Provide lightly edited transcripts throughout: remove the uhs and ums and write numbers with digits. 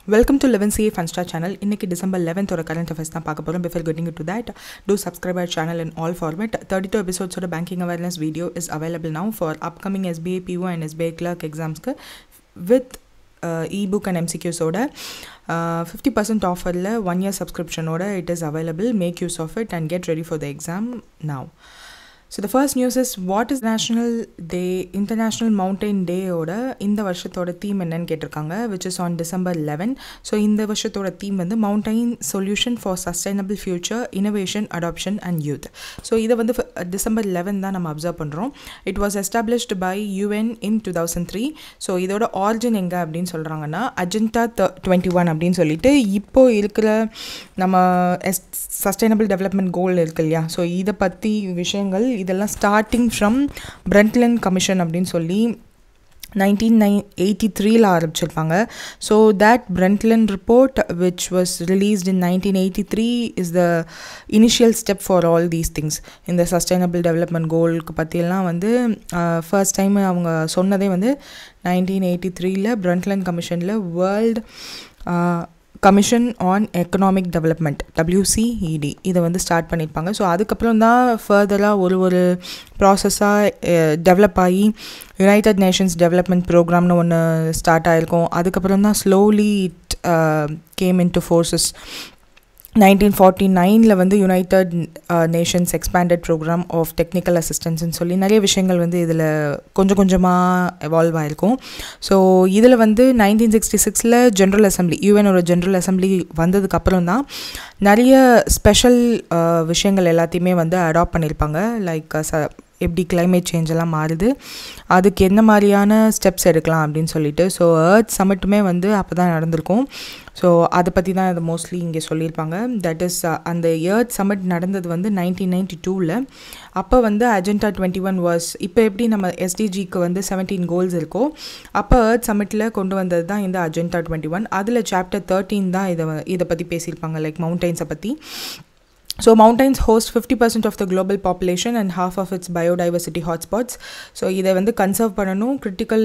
Welcome to 11CA Funstar channel. இன்னைக்கு December 11th ஒரு current affairs தான் பார்க்க போறோம். Before getting into that, do subscribe our channel in all format. 32 episodes of the banking awareness video is available now for upcoming SBA PO and SBA clerk exams with ebook and MCQs oda 50% offer la 1 year subscription oda it is available. Make use of it and get ready for the exam now. So the first news is what is International Mountain Day oda இந்த வருஷத்தோட theme என்னன்னு கேட்டிருக்காங்க, which is on December 11. So இந்த வருஷத்தோட theme வந்து Mountain Solution for Sustainable Future, Innovation, Adoption and Youth. So இதை வந்து December 11 தான் நம்ம அப்சர்வ் பண்ணுறோம். It was established by UN in 2003. So இதோட origin எங்க அப்படின்னு சொல்கிறாங்கன்னா Agenda 21 அப்படின்னு சொல்லிட்டு இப்போ இருக்கிற நம்ம சஸ்டைனபிள் டெவலப்மெண்ட் கோல் இருக்கு இல்லையா. ஸோ இதை பற்றி விஷயங்கள் இதெல்லாம் ஸ்டார்டிங் ஃப்ரம் பிரண்ட்லன் கமிஷன் அப்படின்னு சொல்லி 1983 ஆரம்பிச்சிருப்பாங்க. So that Brundtland report which was released in 1983 is the initial step for all these things. இந்த சஸ்டைனபிள் டெவலப்மெண்ட் கோலுக்கு பற்றியெல்லாம் வந்து ஃபர்ஸ்ட் டைம் அவங்க சொன்னதே வந்து 1983 பிரண்ட்லன் கமிஷனில் World Commission on Economic Development WCED இதை வந்து ஸ்டார்ட் பண்ணியிருப்பாங்க. ஸோ அதுக்கப்புறம் தான் ஃபர்தராக ஒரு ப்ராசஸாக டெவலப் ஆகி யுனைடெட் நேஷன்ஸ் டெவலப்மெண்ட் ப்ரோக்ராம்னு ஒன்று ஸ்டார்ட் ஆகிருக்கும். அதுக்கப்புறம் தான் slowly it came into forces. 1949 வந்து United Nations expanded program of technical அசிஸ்டன்ஸ்ன்னு சொல்லி நிறைய விஷயங்கள் வந்து இதில் கொஞ்சம் கொஞ்சமாக எவால்வ் ஆகிருக்கும். ஸோ இதில் வந்து 1966 ஜென்ரல் அசம்பிளி, யூஎனோட ஜென்ரல் அசம்பிளி வந்ததுக்கப்புறம் தான் நிறைய ஸ்பெஷல் விஷயங்கள் எல்லாத்தையுமே வந்து அடாப்ட் பண்ணியிருப்பாங்க. லைக் எப்படி கிளைமேட் சேஞ்ச் எல்லாம் மாறுது, அதுக்கு என்ன மாதிரியான ஸ்டெப்ஸ் எடுக்கலாம் அப்படின்னு சொல்லிட்டு. ஸோ எர்த் சமிட்டுமே வந்து அப்போ தான் நடந்திருக்கும். ஸோ அதை பற்றி தான் அது மோஸ்ட்லி இங்கே சொல்லியிருப்பாங்க. தட் இஸ் அந்த எர்த் சமிட் நடந்தது வந்து 1992. அப்போ வந்து அஜெண்டா 21 வாஸ், இப்போ எப்படி நம்ம SDGக்கு வந்து 17 கோல்ஸ் இருக்கோ, அப்போ எர்த் சமிட்டில் கொண்டு வந்தது தான் இந்த அஜெண்டா 21. அதில் சாப்டர் 13 தான் இதை பற்றி பேசியிருப்பாங்க, லைக் மவுண்டெயின்ஸை பற்றி. So mountains host 50% of the global population and half of its biodiversity hotspots. So இதை வந்து கன்சர்வ் பண்ணணும், critical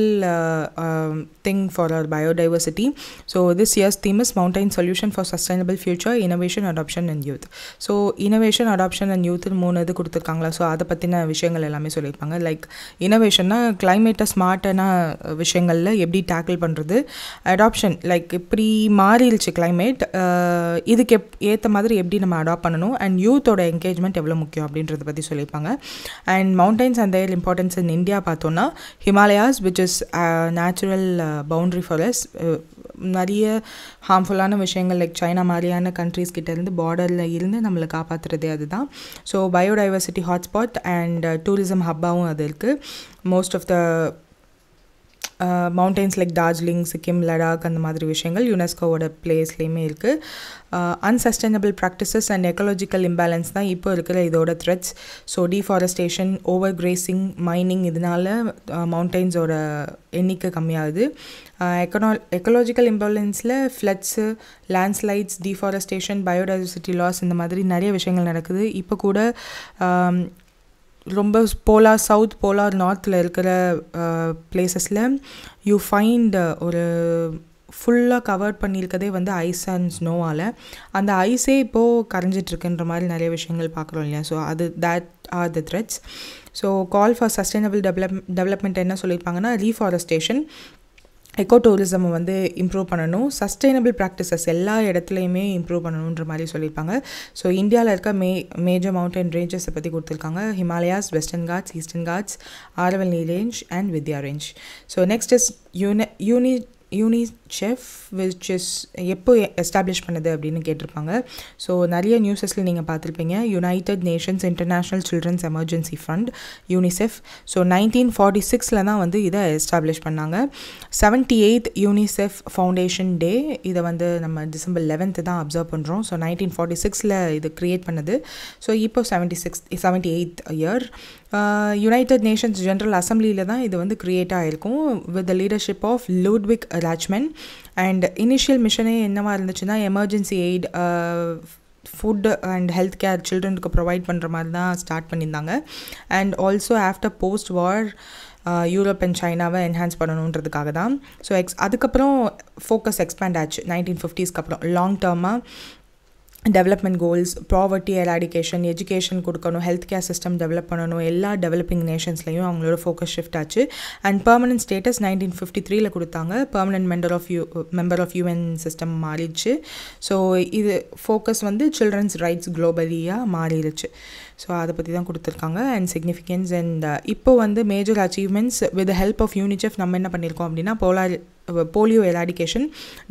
thing for our biodiversity. So this year's theme is Mountain Solution for Sustainable Future, Innovation, Adoption and Youth. So innovation, adoption and youth 3 இது கொடுத்துருக்காங்களா. So அதை பற்றின விஷயங்கள் எல்லாமே சொல்லியிருப்பாங்க. லைக் இனோவேஷன்னா கிளைமேட்டை ஸ்மார்ட்டான விஷயங்களில் எப்படி டேக்கிள் பண்ணுறது, அடாப்ஷன் லைக் இப்படி மாறிடுச்சு கிளைமேட், இதுக்கு ஏற்ற மாதிரி எப்படி நம்ம அடாப்ட் பண்ணணும், அண்ட் யூத்தோட என்கேஜ்மெண்ட் எவ்வளோ முக்கியம் அப்படின்றத பற்றி சொல்லியிருப்பாங்க. And mountains and their importance in India பார்த்தோன்னா Himalayas which is natural boundary forest, நிறைய ஹார்ம்ஃபுல்லான விஷயங்கள் லைக் சைனா மாதிரியான கண்ட்ரீஸ் கிட்டேருந்து பார்டரில் இருந்து நம்மளை காப்பாற்றுறதே அதுதான். So biodiversity hotspot and tourism ஹப்பாகவும் அது இருக்குது. Most of the mountains like Darjeeling, Sikkim, Ladakh அந்த மாதிரி விஷயங்கள் யுனெஸ்கோவோட பிளேஸ்லேயுமே இருக்குது. Unsustainable practices and ecological imbalance தான் இப்போ இருக்கிற இதோட threats. So deforestation, over grazing, mining, இதனால மவுண்டெயின்ஸோட எண்ணிக்கை கம்மியாகுது. எக்கலாஜிக்கல் இம்பேலன்ஸில் floods, landslides, deforestation, biodiversity loss இந்த மாதிரி நிறைய விஷயங்கள் நடக்குது. இப்போ கூட ரொம்ப சவுத் போலார் நார்த்தில் இருக்கிற பிளேசஸில் யூ ஃபைண்ட் ஒரு ஃபுல்லாக கவர் பண்ணியிருக்கதே வந்து ஐஸ் அண்ட் ஸ்னோவால். அந்த ஐஸே இப்போது கரைஞ்சிட்ருக்குன்ற மாதிரி நிறைய விஷயங்கள் பார்க்குறோம் இல்லையா. So that are the threads. So call for sustainable development என்ன சொல்லியிருப்பாங்கன்னா ரீஃபாரஸ்டேஷன், எக்கோ டூரிசமை வந்து இம்ப்ரூவ் பண்ணணும், சஸ்டைனபிள் ப்ராக்டிசஸ் எல்லா இடத்துலையுமே இம்ப்ரூவ் பண்ணணுன்ற மாதிரி சொல்லியிருப்பாங்க. ஸோ இந்தியாவில் இருக்க மேஜர் மவுண்டன் ரேஞ்சஸை பற்றி கொடுத்துருக்காங்க. Himalayas, Western Ghats, Eastern Ghats, Aravalli range and Vindhya range. So next is UNICEF which is எப்போ எஸ்டாப்ளிஷ் பண்ணுது அப்படின்னு கேட்டிருப்பாங்க. ஸோ நிறைய நியூஸஸில் நீங்கள் பார்த்துருப்பீங்க. United Nations International Children's Emergency Fund UNICEF. So 1946 தான் வந்து இதை எஸ்டாப்ளிஷ் பண்ணாங்க. 78th யூனிசெஃப் ஃபவுண்டேஷன் டே, இதை வந்து நம்ம December 11 தான் அப்சர்வ் பண்ணுறோம். ஸோ 1946 இது க்ரியேட் பண்ணது. ஸோ இப்போ 78th year. United Nations General அசம்பிளியில் தான் இது வந்து க்ரியேட் ஆகிருக்கும் with the leadership of Ludwik Rajchman. And initial மிஷனே என்னவா இருந்துச்சுன்னா emergency aid, food and health care சில்ட்ரனுக்கு ப்ரொவைட் பண்ணுற மாதிரி தான் ஸ்டார்ட் பண்ணியிருந்தாங்க. And also after post war Europe and சைனாவை என்ஹான்ஸ் பண்ணணுன்றதுக்காக தான். ஸோ அதுக்கப்புறம் ஃபோக்கஸ் எக்ஸ்பேண்ட் ஆச்சு 1950ஸ்க்கு அப்புறம். லாங் டேர்மாக development goals, poverty eradication, education கொடுக்கணும், ஹெல்த் கேர் சிஸ்டம் டெவலப் பண்ணணும், எல்லா டெவலப்பிங் நேஷன்ஸ்லையும் அவங்களோட ஃபோக்கஸ் ஷிஃப்ட் ஆச்சு. அண்ட் பெர்மனன்ட் ஸ்டேட்டஸ் 1953 கொடுத்தாங்க. Permanent member of UN system மாறிடுச்சு. ஸோ இது ஃபோக்கஸ் வந்து சில்ட்ரன்ஸ் ரைட்ஸ் குளோபலியாக மாறிடுச்சு. ஸோ அதை பற்றி தான் கொடுத்துருக்காங்க. அண்ட் சிக்னிஃபிகன்ஸ் அண்ட் இப்போ வந்து major achievements with help of UNICEF நம்ம என்ன பண்ணியிருக்கோம் அப்படின்னா, போலியோ எராடிகேஷன்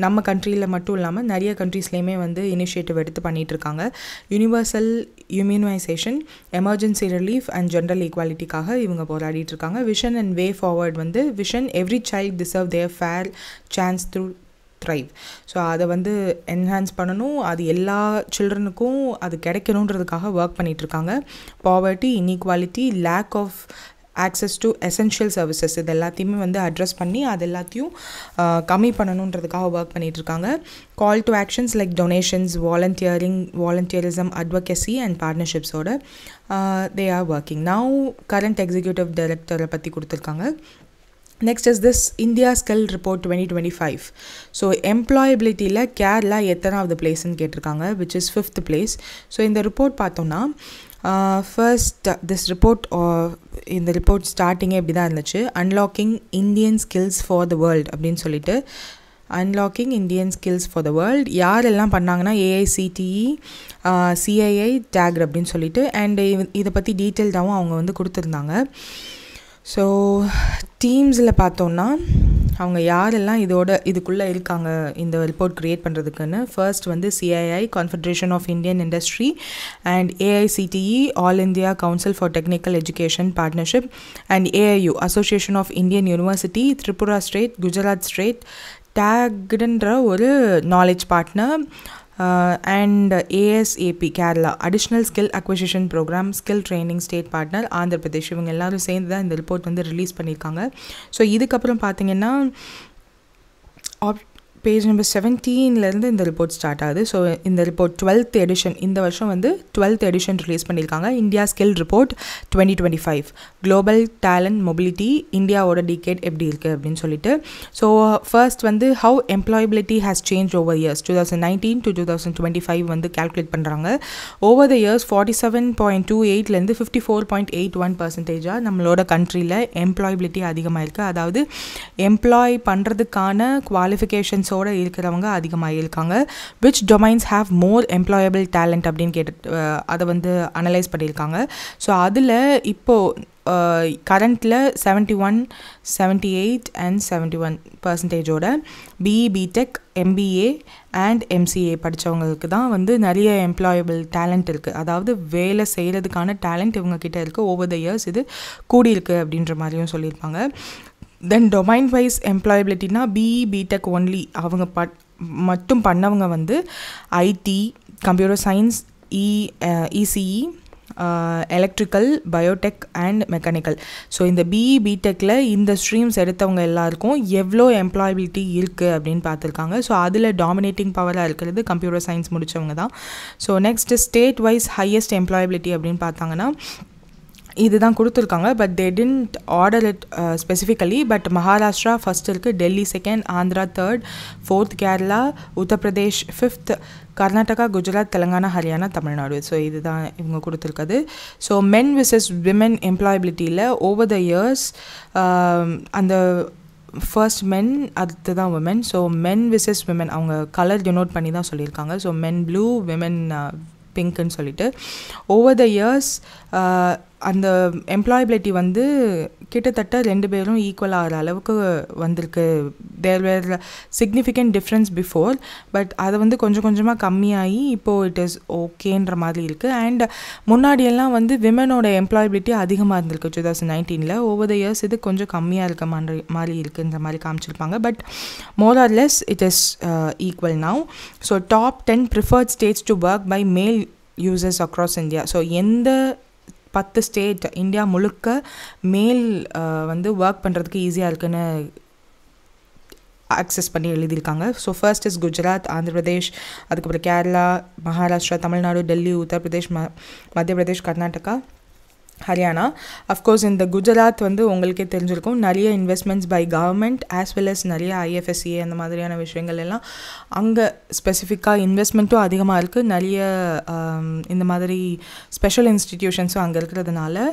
நம்ம கண்ட்ரியில் மட்டும் இல்லாமல் நிறைய கண்ட்ரீஸ்லேயுமே வந்து இனிஷியேட்டிவ் எடுத்து பண்ணிகிட்ருக்காங்க. Universal immunisation, emergency relief and general ஈக்வாலிட்டிக்காக இவங்க போராடிட்டுருக்காங்க. விஷன் அண்ட் வே ஃபார்வர்ட் வந்து விஷன் எவ்ரி சைல்ட் டிசர்வ் தேர் fair chance through thrive. So அதை வந்து என்ஹான்ஸ் பண்ணணும், அது எல்லா சில்ட்ரனுக்கும் அது கிடைக்கணுன்றதுக்காக ஒர்க் பண்ணிகிட்ருக்காங்க. Poverty, inequality, lack of access to essential services இது எல்லாத்தையுமே வந்து அட்ரஸ் பண்ணி அது எல்லாத்தையும் கம்மி பண்ணணுன்றதுக்காக ஒர்க் பண்ணிகிட்ருக்காங்க. Call to actions like donations, volunteerism, advocacy and பார்ட்னர்ஷிப்ஸோட they are working. Now current executive டைரக்டரை பற்றி கொடுத்துருக்காங்க. Next is this India skill report 2025. So எம்ப்ளாயபிலிட்டியில் கேரளா எத்தனாவது பிளேஸ்ன்னு கேட்டிருக்காங்க, which is 5th place. So இந்த ரிப்போர்ட் பார்த்தோன்னா ஃபர்ஸ்ட் இந்த ரிப்போர்ட் ஸ்டார்டிங்கே இப்படி தான் இருந்துச்சு. Unlocking Indian skills for the world அப்படின்னு சொல்லிட்டு, unlocking Indian skills for the world யாரெல்லாம் பண்ணாங்கன்னா AICTE, CII, TAGR அப்படின்னு சொல்லிட்டு. அண்ட் இதை பற்றி டீட்டெயில்டாகவும் அவங்க வந்து கொடுத்துருந்தாங்க. ஸோ டீம்ஸில் பார்த்தோன்னா அவங்க யாரெல்லாம் இதுக்குள்ளே இருக்காங்க இந்த ரிப்போர்ட் க்ரியேட் பண்ணுறதுக்குன்னு. ஃபர்ஸ்ட் வந்து CII, Confederation of Indian Industry, and AICTE, All India Council for Technical Education partnership, and AIU, Association of Indian University, Tripura state, Gujarat state, டேக்டுன்ற ஒரு knowledge partner, and ASAP Kerala, Additional Skill Acquisition Program, skill training state partner, Andhra Pradesh. இவங்க எல்லோரும் சேர்ந்து தான் இந்த report வந்து release பண்ணியிருக்காங்க. So இதுக்கப்புறம் பார்த்தீங்கன்னா பேஜ் நம்பர் 17 இந்த ரிப்போர்ட் ஸ்டார்ட் ஆகுது. ஸோ இந்த ரிப்போர்ட் 12th எடிஷன், இந்த வருஷம் வந்து 12th எடிஷன் ரிலீஸ் பண்ணியிருக்காங்க. India skill report 2025, global talent mobility, இந்தியாவோட டிகேட் எப்படி இருக்குது அப்படின்னு சொல்லிட்டு. ஸோ ஃபர்ஸ்ட் வந்து how employability has change over years 2019 to 2025 வந்து கால்குலேட் பண்ணுறாங்க. ஓவர் த இயர்ஸ் 47.28 54.81% நம்மளோட கண்ட்ரியில் எம்ப்ளாயபிலிட்டி அதிகமாக இருக்குது. அதாவது எம்ப்ளாய் பண்ணுறதுக்கான குவாலிஃபிகேஷன்ஸோடு இருக்கிறவங்க அதிகமாக இருக்காங்க. Which domains have more employable talent அப்படின்னு கேட்டு அதை வந்து அனலைஸ் பண்ணியிருக்காங்க. ஸோ அதில் இப்போது கரண்ட்டில் 71, 78 and 71% BE, BTech, MBA and MCA படித்தவங்களுக்கு தான் வந்து நிறைய எம்ப்ளாயபிள் டேலண்ட் இருக்குது. அதாவது வேலை செய்கிறதுக்கான டேலண்ட் இவங்கக்கிட்ட இருக்குது. ஓவர் த இயர்ஸ் இது கூடியிருக்கு அப்படின்ற மாதிரியும் சொல்லியிருப்பாங்க. தென் டொமைன் வைஸ் எம்ப்ளாயபிலிட்டினா BE, BTech ஒன்லி அவங்க மட்டும் பண்ணவங்க வந்து IT, computer science, ECE, electrical, biotech and mechanical. So இந்த BE, BTechல இந்த ஸ்ட்ரீம்ஸ் எடுத்தவங்க எல்லாருக்கும் எவ்வளோ எம்ப்ளாயபிலிட்டி இருக்குது அப்படின்னு பார்த்துருக்காங்க. ஸோ அதில் டாமினேட்டிங் பவராக இருக்கிறது கம்ப்யூட்டர் சயின்ஸ் முடித்தவங்க தான். So next state wise highest employability அப்படின்னு பார்த்தாங்கன்னா இதுதான் கொடுத்துருக்காங்க. But they didn't order it specifically. But Maharashtra first இருக்குது, Delhi second, Andhra third, 4th Kerala, Uttar Pradesh 5th, Karnataka, Gujarat, Telangana, Haryana, Tamil Nadu. So இதுதான் இவங்க கொடுத்துருக்குது. So men versus women எம்ப்ளாயபிலிட்டியில் over the years அந்த ஃபர்ஸ்ட் மென், அடுத்து தான் women. So men versus women அவங்க கலர் டினோட் பண்ணி தான் சொல்லியிருக்காங்க. ஸோ மென் ப்ளூ, விமென் பிங்க்குன்னு சொல்லிட்டு ஓவர் த இயர்ஸ் அந்த எம்ப்ளாயபிலிட்டி வந்து கிட்டத்தட்ட 2 பேரும் ஈக்குவல் ஆகிற அளவுக்கு வந்திருக்கு. தேர் வேர் சிக்னிஃபிகண்ட் டிஃப்ரென்ஸ் பிஃபோர், பட் அதை வந்து கொஞ்சம் கொஞ்சமாக கம்மியாகி இப்போது இட் இஸ் ஓகேன்ற மாதிரி இருக்குது. அண்ட் முன்னாடியெல்லாம் வந்து விமனோட எம்ப்ளாயபிலிட்டி அதிகமாக இருந்திருக்கு 2019. ஓவர் த இயர்ஸ் இது கொஞ்சம் கம்மியாக இருக்க மாதிரி இருக்குன்ற மாதிரி காமிச்சிருப்பாங்க. But more or less it is equal now. So top 10 preferred states to work by male users across India. So எந்த 10 ஸ்டேட் இந்தியா முழுக்க மேல் வந்து ஒர்க் பண்ணுறதுக்கு ஈஸியாக இருக்குன்னு ஆக்சஸ் பண்ணி எழுதியிருக்காங்க. So first is Gujarat, Andhra Pradesh, அதுக்கப்புறம் கேரளா, மகாராஷ்டிரா, தமிழ்நாடு, டெல்லி, உத்தரப்பிரதேஷ், மத்திய பிரதேஷ், கர்நாடகா, ஹரியானா. அஃப்கோர்ஸ் இந்த குஜராத் வந்து உங்களுக்கே தெரிஞ்சிருக்கும், நிறைய investments by government as well as நிறைய IFSCA அந்த மாதிரியான விஷயங்கள் எல்லாம் அங்கே ஸ்பெசிஃபிக்காக இன்வெஸ்ட்மெண்ட்டும் அதிகமாக இருக்குது. நிறைய இந்த மாதிரி ஸ்பெஷல் இன்ஸ்டிடியூஷன்ஸும் அங்கே இருக்கிறதுனால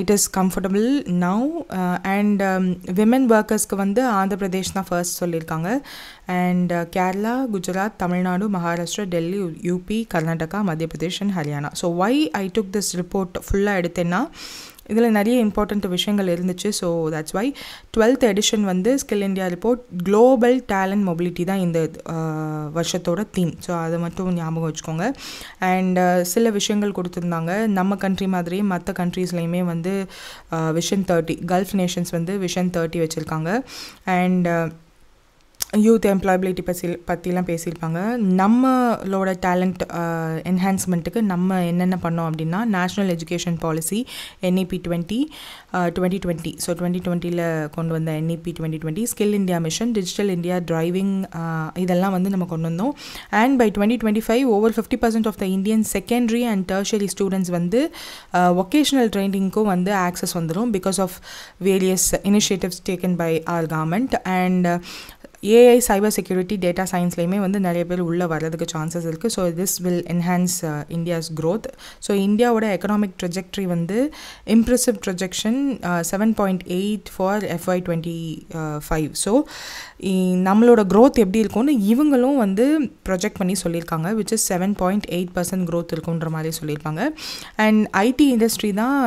it is comfortable now. And women ஒர்க்கர்ஸ்க்கு வந்து ஆந்திர பிரதேஷ் தான் ஃபர்ஸ்ட் சொல்லியிருக்காங்க. அண்ட் கேரளா, குஜராத், தமிழ்நாடு, மகாராஷ்டிரா, டெல்லி, UP, கர்நாடகா, மத்திய Pradesh and Haryana. So why I took this report ஃபுல்லாக எடுத்தேன்னா இதில் நிறைய இம்பார்ட்டண்ட் விஷயங்கள் இருந்துச்சு. So that's why 12th edition வந்து skill India report global talent mobility தான் இந்த வருஷத்தோட தீம். ஸோ அதை மட்டும் ஞாபகம் வச்சுக்கோங்க. அண்ட் சில விஷயங்கள் கொடுத்துருந்தாங்க. நம்ம கண்ட்ரி மாதிரியே மற்ற கண்ட்ரீஸ்லையுமே வந்து விஷன் 30 கல்ஃப் நேஷன்ஸ் வந்து விஷன் 30 வச்சுருக்காங்க. அண்ட் யூத் எம்ப்ளாயபிலிட்டி பற்றிலாம் பேசியிருப்பாங்க. நம்மளோட டேலண்ட் என்ஹான்ஸ்மெண்ட்டுக்கு நம்ம என்னென்ன பண்ணோம் அப்படின்னா, national education policy NEP 2020 so 2020 கொண்டு வந்த NEP 2020, skill India mission, digital India driving, இதெல்லாம் வந்து நம்ம கொண்டு வந்தோம். And by 2025 over 50% of the Indian secondary and tertiary students வந்து வொக்கேஷனல் ட்ரைனிங்க்கும் வந்து ஆக்சஸ் வந்துடும் because of various initiatives taken by our government. And AI, cyber security, data சயின்ஸ்லேயுமே வந்து நிறைய பேர் உள்ளே வர்றதுக்கு சான்சஸ் இருக்குது. So this will enhance India's growth. So இந்தியாவோட எக்கனாமிக் ட்ரெஜெக்ட்ரி வந்து impressive projection 7.8 for FY 2025. So நம்மளோட க்ரோத் எப்படி இருக்கும்னு இவங்களும் வந்து ப்ரொஜெக்ட் பண்ணி சொல்லியிருக்காங்க, விச் இஸ் 7.8% க்ரோத் இருக்குன்ற மாதிரி சொல்லியிருப்பாங்க. அண்ட் IT இண்டஸ்ட்ரி தான்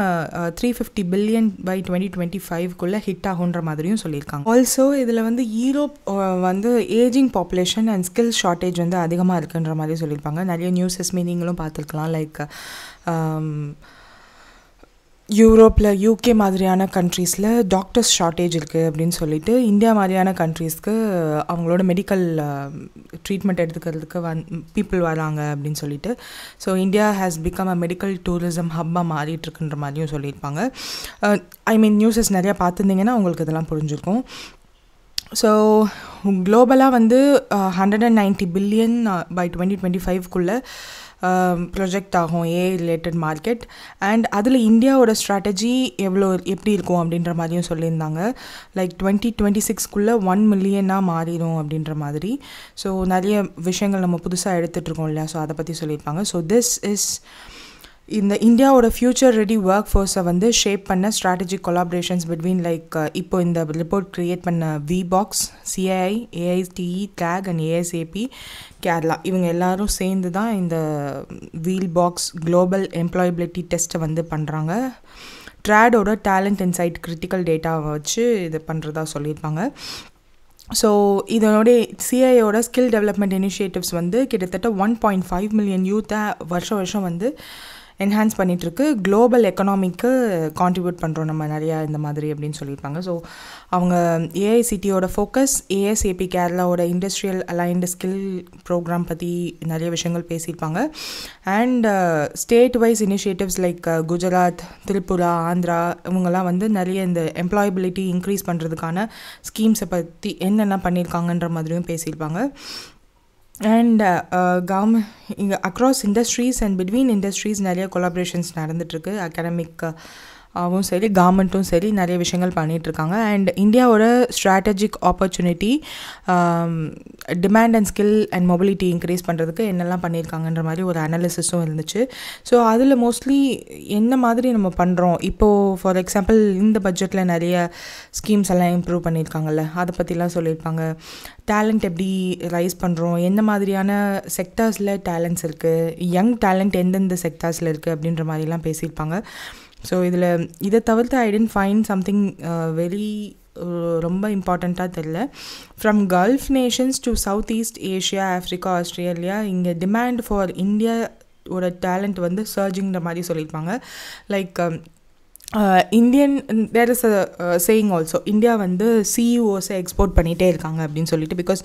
350 பில்லியன் பை 2025 ஹிட் ஆகுன்ற மாதிரியும் சொல்லியிருக்காங்க. ஆல்சோ இதில் வந்து யூரோப் வந்து ageing population and skill shortage வந்து அதிகமாக இருக்குன்ற மாதிரி சொல்லியிருப்பாங்க. நிறைய நியூஸஸ் மீனிங்களும் பார்த்துருக்கலாம். லைக் யூரோப்பில் UK மாதிரியான கண்ட்ரீஸில் டாக்டர்ஸ் ஷார்ட்டேஜ் இருக்குது அப்படின்னு சொல்லிட்டு இந்தியா மாதிரியான கண்ட்ரீஸ்க்கு அவங்களோட மெடிக்கல் ட்ரீட்மெண்ட் எடுத்துக்கிறதுக்கு பீப்புள் வராங்க அப்படின்னு சொல்லிட்டு. So India has become a medical tourism ஹப்பாக மாறிட்டுருக்குன்ற மாதிரியும் சொல்லியிருப்பாங்க. நியூஸஸ் நிறையா பார்த்துருந்தீங்கன்னா உங்களுக்கு இதெல்லாம் புரிஞ்சிருக்கும். ஸோ குளோபலாக வந்து 190 பில்லியன் பை 2025 ப்ரொஜெக்ட் ஆகும் AI ரிலேட்டட் மார்க்கெட். அண்ட் அதில் இந்தியாவோட ஸ்ட்ராட்டஜி எப்படி இருக்கும் அப்படின்ற மாதிரியும் சொல்லியிருந்தாங்க. லைக் 2026 1 மில்லியனாக மாறிடும் அப்படின்ற மாதிரி. ஸோ நிறைய விஷயங்கள் நம்ம புதுசாக எடுத்துகிட்ருக்கோம் இல்லையா, ஸோ அதை பற்றி சொல்லியிருப்பாங்க. ஸோ திஸ் இஸ் இந்த இந்தியாவோட ஃப்யூச்சர் ரெடி ஒர்க் ஃபோர்ஸை வந்து ஷேப் பண்ண ஸ்ட்ராட்டஜிக் கொலாபரேஷன்ஸ் பிட்வீன் லைக் இப்போ இந்த ரிப்போர்ட் க்ரியேட் பண்ண VBox, CII, AITE, TAG and ASAP, Kerala, இவங்க எல்லாரும் சேர்ந்து தான் இந்த VBox குளோபல் எம்ப்ளாயபிலிட்டி டெஸ்ட்டை வந்து பண்ணுறாங்க. ட்ராடோட டேலண்ட் இன்சைட் கிரிட்டிக்கல் டேட்டாவை வச்சு இது பண்ணுறதா சொல்லியிருப்பாங்க. ஸோ இதனோடைய CIIயோட ஸ்கில் டெவலப்மெண்ட் இனிஷியேட்டிவ்ஸ் வந்து கிட்டத்தட்ட 1.5 மில்லியன் யூத்தை வருஷம் வந்து என்ஹான்ஸ் பண்ணிகிட்ருக்கு. குளோபல் எக்கனாமிக்கு கான்ட்ரிபியூட் பண்ணுறோம் நம்ம நிறையா இந்த மாதிரி அப்படின்னு சொல்லியிருப்பாங்க. ஸோ அவங்க AICTயோட ஃபோக்கஸ், ASAP கேரளாவோட இண்டஸ்ட்ரியல் அலைன்டு ஸ்கில் ப்ரோக்ராம் பற்றி நிறைய விஷயங்கள் பேசியிருப்பாங்க. And state wise initiatives like Gujarat, Tripura, Andhra இவங்கெல்லாம் வந்து நிறைய இந்த எம்ப்ளாயபிலிட்டி இன்க்ரீஸ் பண்ணுறதுக்கான ஸ்கீம்ஸை பற்றி என்னென்ன பண்ணியிருக்காங்கன்ற மாதிரியும் பேசியிருப்பாங்க. அண்ட் கவர்மெண்ட் இங்கே across industries and between industries நிறைய கொலாபரேஷன்ஸ் நடந்துகிட்ருக்கு. அகடமிக்காகவும் சரி, கவர்மெண்ட்டும் சரி நிறைய விஷயங்கள் பண்ணிகிட்ருக்காங்க. அண்ட் இந்தியாவோட strategic opportunity, demand and skill and mobility increase பண்ணுறதுக்கு என்னெல்லாம் பண்ணியிருக்காங்கன்ற மாதிரி ஒரு அனாலிசிஸும் இருந்துச்சு. ஸோ அதில் மோஸ்ட்லி என்ன மாதிரி நம்ம பண்ணுறோம் இப்போது, ஃபார் எக்ஸாம்பிள் இந்த பட்ஜெட்டில் நிறைய ஸ்கீம்ஸ் எல்லாம் இம்ப்ரூவ் பண்ணியிருக்காங்கல்ல, அதை பற்றிலாம் சொல்லியிருப்பாங்க. டேலண்ட் எப்படி ரைஸ் பண்ணுறோம், எந்த மாதிரியான செக்டார்ஸில் டேலண்ட்ஸ் இருக்குது, யங் டேலண்ட் எந்தெந்த செக்டார்ஸில் இருக்குது அப்படின்ற மாதிரிலாம் பேசியிருப்பாங்க. ஸோ இதை தவிர்த்து I tend find something very ரொம்ப இம்பார்ட்டண்ட்டாக தெரியல. From Gulf nations to South East Asia, Africa, Australia, இங்கே டிமாண்ட் ஃபார் இந்தியாவோட டேலண்ட் வந்து சர்ஜிங்கிற மாதிரி சொல்லியிருப்பாங்க. Like Indian there is a saying also, India வந்து CEOஸை எக்ஸ்போர்ட் பண்ணிகிட்டே இருக்காங்க அப்படின்னு சொல்லிட்டு. Because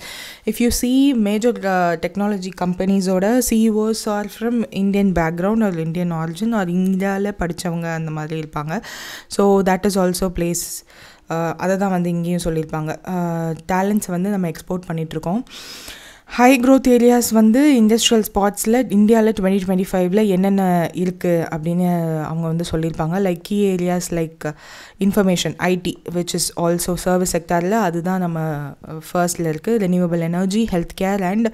if you see major technology கம்பெனிஸோட CEOஸ் are from Indian background or Indian origin or இந்தியாவில் படித்தவங்க அந்த மாதிரி இருப்பாங்க. So that is also place. அதை தான் வந்து இங்கேயும் சொல்லியிருப்பாங்க, டேலண்ட்ஸை வந்து நம்ம எக்ஸ்போர்ட் பண்ணிகிட்ருக்கோம். ஹை க்ரோத் ஏரியாஸ் வந்து இண்டஸ்ட்ரியல் ஸ்பாட்ஸில் இந்தியாவில் 2025 என்னென்ன இருக்குது அப்படின்னு அவங்க வந்து சொல்லியிருப்பாங்க. Like key areas like information IT which is also service செக்டாரில் அதுதான் நம்ம ஃபர்ஸ்டில் இருக்குது. Renewable energy, health care and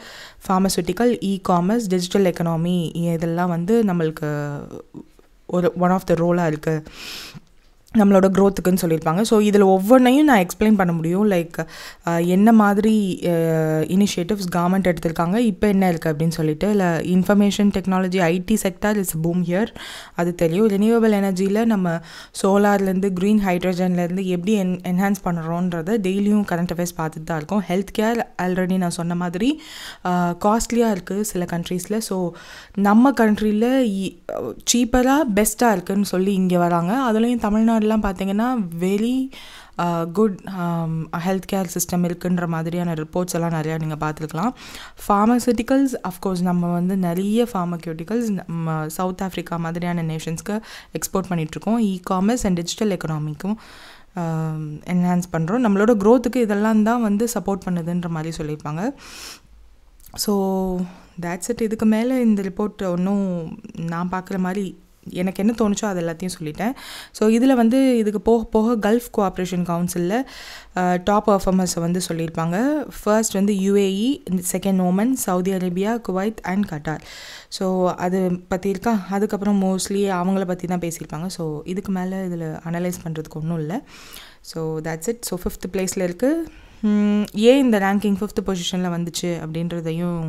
pharmaceutical, commerce, digital economy இதெல்லாம் வந்து நம்மளுக்கு ஒன் ஆஃப் த ரோலாக இருக்குது நம்மளோட க்ரோத்துக்குன்னு சொல்லியிருப்பாங்க. ஸோ இதில் ஒவ்வொன்றையும் நான் எக்ஸ்பிளைன் பண்ண முடியும். லைக் என்ன மாதிரி இனிஷியேட்டிவ்ஸ் கவர்மெண்ட் எடுத்திருக்காங்க, இப்போ என்ன இருக்குது அப்படின்னு சொல்லிட்டு. இல்லை information technology IT sector is boom here, அது தெரியும். ரெனியூவபிள் எனர்ஜியில் நம்ம சோலார்லேருந்து க்ரீன் ஹைட்ரஜன்லேருந்து எப்படி என்ஹான்ஸ் பண்ணுறோன்றதை டெய்லியும் கரண்ட் அஃபேர்ஸ் பார்த்துட்டு தான் இருக்கோம். ஹெல்த் கேர் ஆல்ரெடி நான் சொன்ன மாதிரி காஸ்ட்லியாக இருக்குது சில கண்ட்ரீஸில். ஸோ நம்ம கண்ட்ரியில் சீப்பராக பெஸ்ட்டாக இருக்குதுன்னு சொல்லி இங்கே வராங்க. அதுலேயும் தமிழ்நாடுலாம் பார்த்தீங்கன்னா very good health care system இருக்குன்ற மாதிரியான ரிப்போர்ட்ஸ் எல்லாம் நிறையா நீங்கள் பார்த்துருக்கலாம். ஃபார்மசூட்டிக்கல்ஸ் அஃப்கோர்ஸ் நம்ம வந்து நிறைய ஃபார்மக்யூட்டிக்கல்ஸ் நம்ம சவுத் ஆஃப்ரிக்கா மாதிரியான நேஷன்ஸ்க்கு எக்ஸ்போர்ட் பண்ணிகிட்ருக்கோம். காமர்ஸ் அண்ட் டிஜிட்டல் எக்கனாமிக்கும் என்ஹான்ஸ் பண்ணுறோம். நம்மளோட க்ரோத்துக்கு இதெல்லாம் தான் வந்து சப்போர்ட் பண்ணுதுன்ற மாதிரி சொல்லியிருப்பாங்க. So that's it. இதுக்கு மேலே இந்த ரிப்போர்ட் ஒன்றும் நான் பார்க்குற மாதிரி எனக்கு என்ன தோணுச்சோ அது எல்லாத்தையும் சொல்லிட்டேன். ஸோ இதில் வந்து இதுக்கு போக போக கல்ஃப் கோஆப்ரேஷன் கவுன்சிலில் டாப் பர்ஃபார்மர்ஸை வந்து சொல்லியிருப்பாங்க. ஃபர்ஸ்ட் வந்து UAE, second Oman, Saudi Arabia, Kuwait and Qatar. So அது பற்றி இருக்கா, அதுக்கப்புறம் மோஸ்ட்லி அவங்கள பற்றி தான் பேசியிருப்பாங்க. ஸோ இதுக்கு மேலே இதில் அனலைஸ் பண்ணுறதுக்கு ஒன்றும் இல்லை. So that's it. So 5th பிளேஸில் இருக்குது. ஏன் இந்த ரேங்கிங் 5th பொசிஷனில் வந்துச்சு அப்படின்றதையும்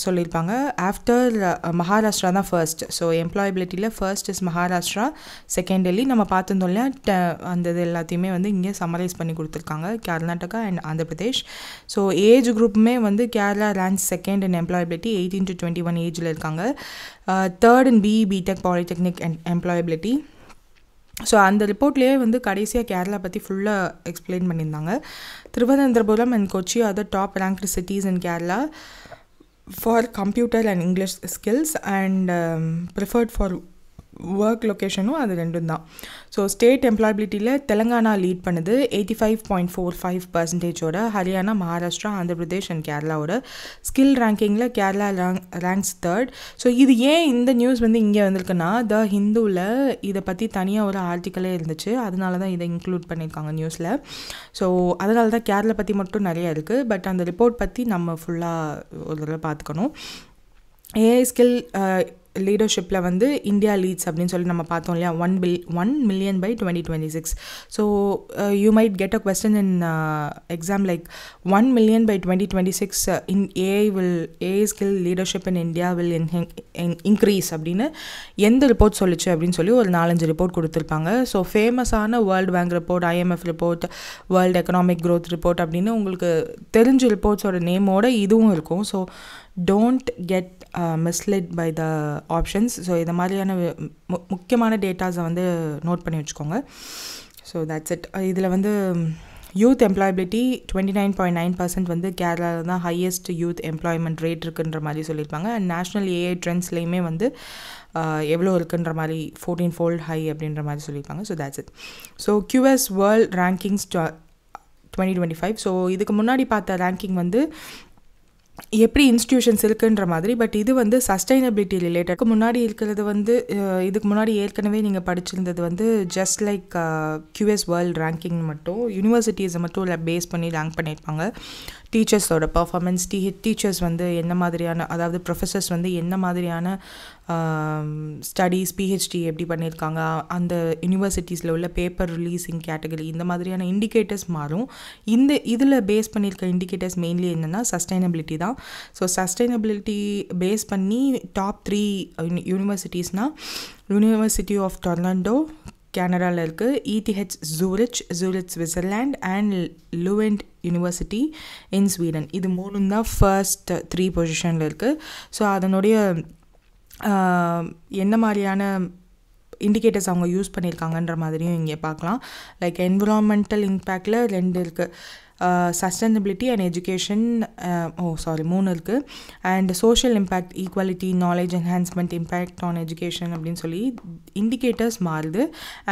சொல்லியிருப்பாங்க. ஆஃப்டர் மகாராஷ்டிரா தான் ஃபர்ஸ்ட். ஸோ எம்ப்ளாயபிலிட்டியில் first is Maharashtra, second Delhi. நம்ம பார்த்துருந்தோம் இல்லையா, அந்த இது எல்லாத்தையுமே வந்து இங்கே சம்மரைஸ் பண்ணி கொடுத்துருக்காங்க, Karnataka and Andhra Pradesh. So age குரூப்புமே வந்து Kerala ranks second in employability, 18 to 21 ஏஜில் இருக்காங்க. Third in B Tech polytechnic and employability. So அந்த ரிப்போர்ட்லேயே வந்து கடைசியாக கேரளா பற்றி ஃபுல்லாக எக்ஸ்பிளைன் பண்ணியிருந்தாங்க. Thiruvananthapuram and Kochi are the top ranked cities in Kerala for computer and English skills and preferred for work லொக்கேஷனும் அது ரெண்டும் தான். ஸோ ஸ்டேட் எம்ப்ளாயபிலிட்டியில் தெலுங்கானா லீட் பண்ணுது 85.45%. ஹரியானா, மகாராஷ்டிரா, ஆந்திர பிரதேஷ் அண்ட் கேரளாவோட. ஸ்கில் ரேங்கிங்கில் கேரளா ரேங்க்ஸ் தேர்ட். ஸோ இது ஏன் இந்த நியூஸ் வந்து இங்கே வந்திருக்குன்னா, த ஹிந்துவில் இதை பற்றி தனியாக ஒரு ஆர்டிக்கலே இருந்துச்சு, அதனால தான் இதை இன்க்ளூட் பண்ணியிருக்காங்க நியூஸில். ஸோ அதனால தான் கேரளா பற்றி மட்டும் நிறையா இருக்குது. பட் அந்த ரிப்போர்ட் பற்றி நம்ம ஃபுல்லாக ஒரு தடவை பார்த்துக்கணும். ஏஐ ஸ்கில் லீடர்ஷிப்பில் வந்து இந்தியா லீட்ஸ் அப்படின்னு சொல்லி நம்ம பார்த்தோம் இல்லையா, 1 million by 2026. So you might get a question in exam like 1 million by 2026 in AI skill leadership in India will increase அப்படின்னு எந்த ரிப்போர்ட் சொல்லிச்சு அப்படின்னு சொல்லி ஒரு 4-5 ரிப்போர்ட் கொடுத்துருப்பாங்க. ஸோ ஃபேமஸான World Bank report, IMF report, World Economic Growth report அப்படின்னு உங்களுக்கு தெரிஞ்ச ரிப்போர்ட்ஸோட நேமோட இதுவும் இருக்கும். So don't get misled by the options. So இது மாதிரியான முக்கியமான டேட்டாஸை வந்து நோட் பண்ணி வச்சுக்கோங்க. So that's it. இதில் வந்து யூத் எம்ப்ளாயபிலிட்டி 29.9% வந்து கேரளாவில் தான் ஹையஸ்ட் யூத் எம்ப்ளாய்மெண்ட் ரேட் இருக்குன்ற மாதிரி சொல்லியிருப்பாங்க. அண்ட் நேஷ்னல் ஏஐ ட்ரெண்ட்ஸ்லேயுமே வந்து எவ்வளோ இருக்குன்ற மாதிரி 14-fold ஹை அப்படின்ற மாதிரி சொல்லியிருப்பாங்க. So that's it. So QS world rankings 2025. So இதுக்கு முன்னாடி பார்த்த ரேங்கிங் வந்து எப்படி இன்ஸ்டிடியூஷன்ஸ் இருக்குன்ற மாதிரி. பட் இது வந்து சஸ்டைனபிலிட்டி ரிலேட்டட். முன்னாடி இருக்கிறது வந்து இதுக்கு முன்னாடி ஏற்கனவே நீங்கள் படிச்சிருந்தது வந்து just like QS world ranking மட்டும், யூனிவர்சிட்டிஸை மட்டும் இல்லை பேஸ் பண்ணி ரேங்க் பண்ணியிருப்பாங்க. டீச்சர்ஸோட பர்ஃபார்மன்ஸ், டீச்சர்ஸ் வந்து என்ன மாதிரியான, அதாவது ப்ரொஃபஸர்ஸ் வந்து என்ன மாதிரியான ஸ்டடீஸ், PhD எப்படி பண்ணியிருக்காங்க, அந்த யூனிவர்சிட்டிஸில் உள்ள பேப்பர் ரிலீஸிங் கேட்டகரி, இந்த மாதிரியான இண்டிகேட்டர்ஸ் மாறும். இதில் பேஸ் பண்ணியிருக்க இண்டிகேட்டர்ஸ் மெயின்லி என்னென்னா சஸ்டைனபிலிட்டி தான். ஸோ சஸ்டைனபிலிட்டி பேஸ் பண்ணி டாப் 3 யூனிவர்சிட்டிஸ்னால் யூனிவர்சிட்டி ஆஃப் டொர்னாண்டோ கேனடாவில் இருக்குது, ETH Zurich Switzerland and Leuven university in Sweden. இது 3 தான் ஃபர்ஸ்ட் 3 பொசிஷனில் இருக்குது. ஸோ அதனுடைய என்ன மாதிரியான இண்டிகேட்டர்ஸ் அவங்க யூஸ் பண்ணியிருக்காங்கன்ற மாதிரியும் இங்கே பார்க்கலாம். லைக் என்விரான்மெண்டல் இம்பேக்டில் 2 இருக்குது. சஸ்டைனபிலிட்டி அண்ட் எஜுகேஷன் 3 இருக்குது. And social impact, equality, knowledge enhancement, impact on education அப்படின்னு சொல்லி இண்டிகேட்டர்ஸ் மாறுது.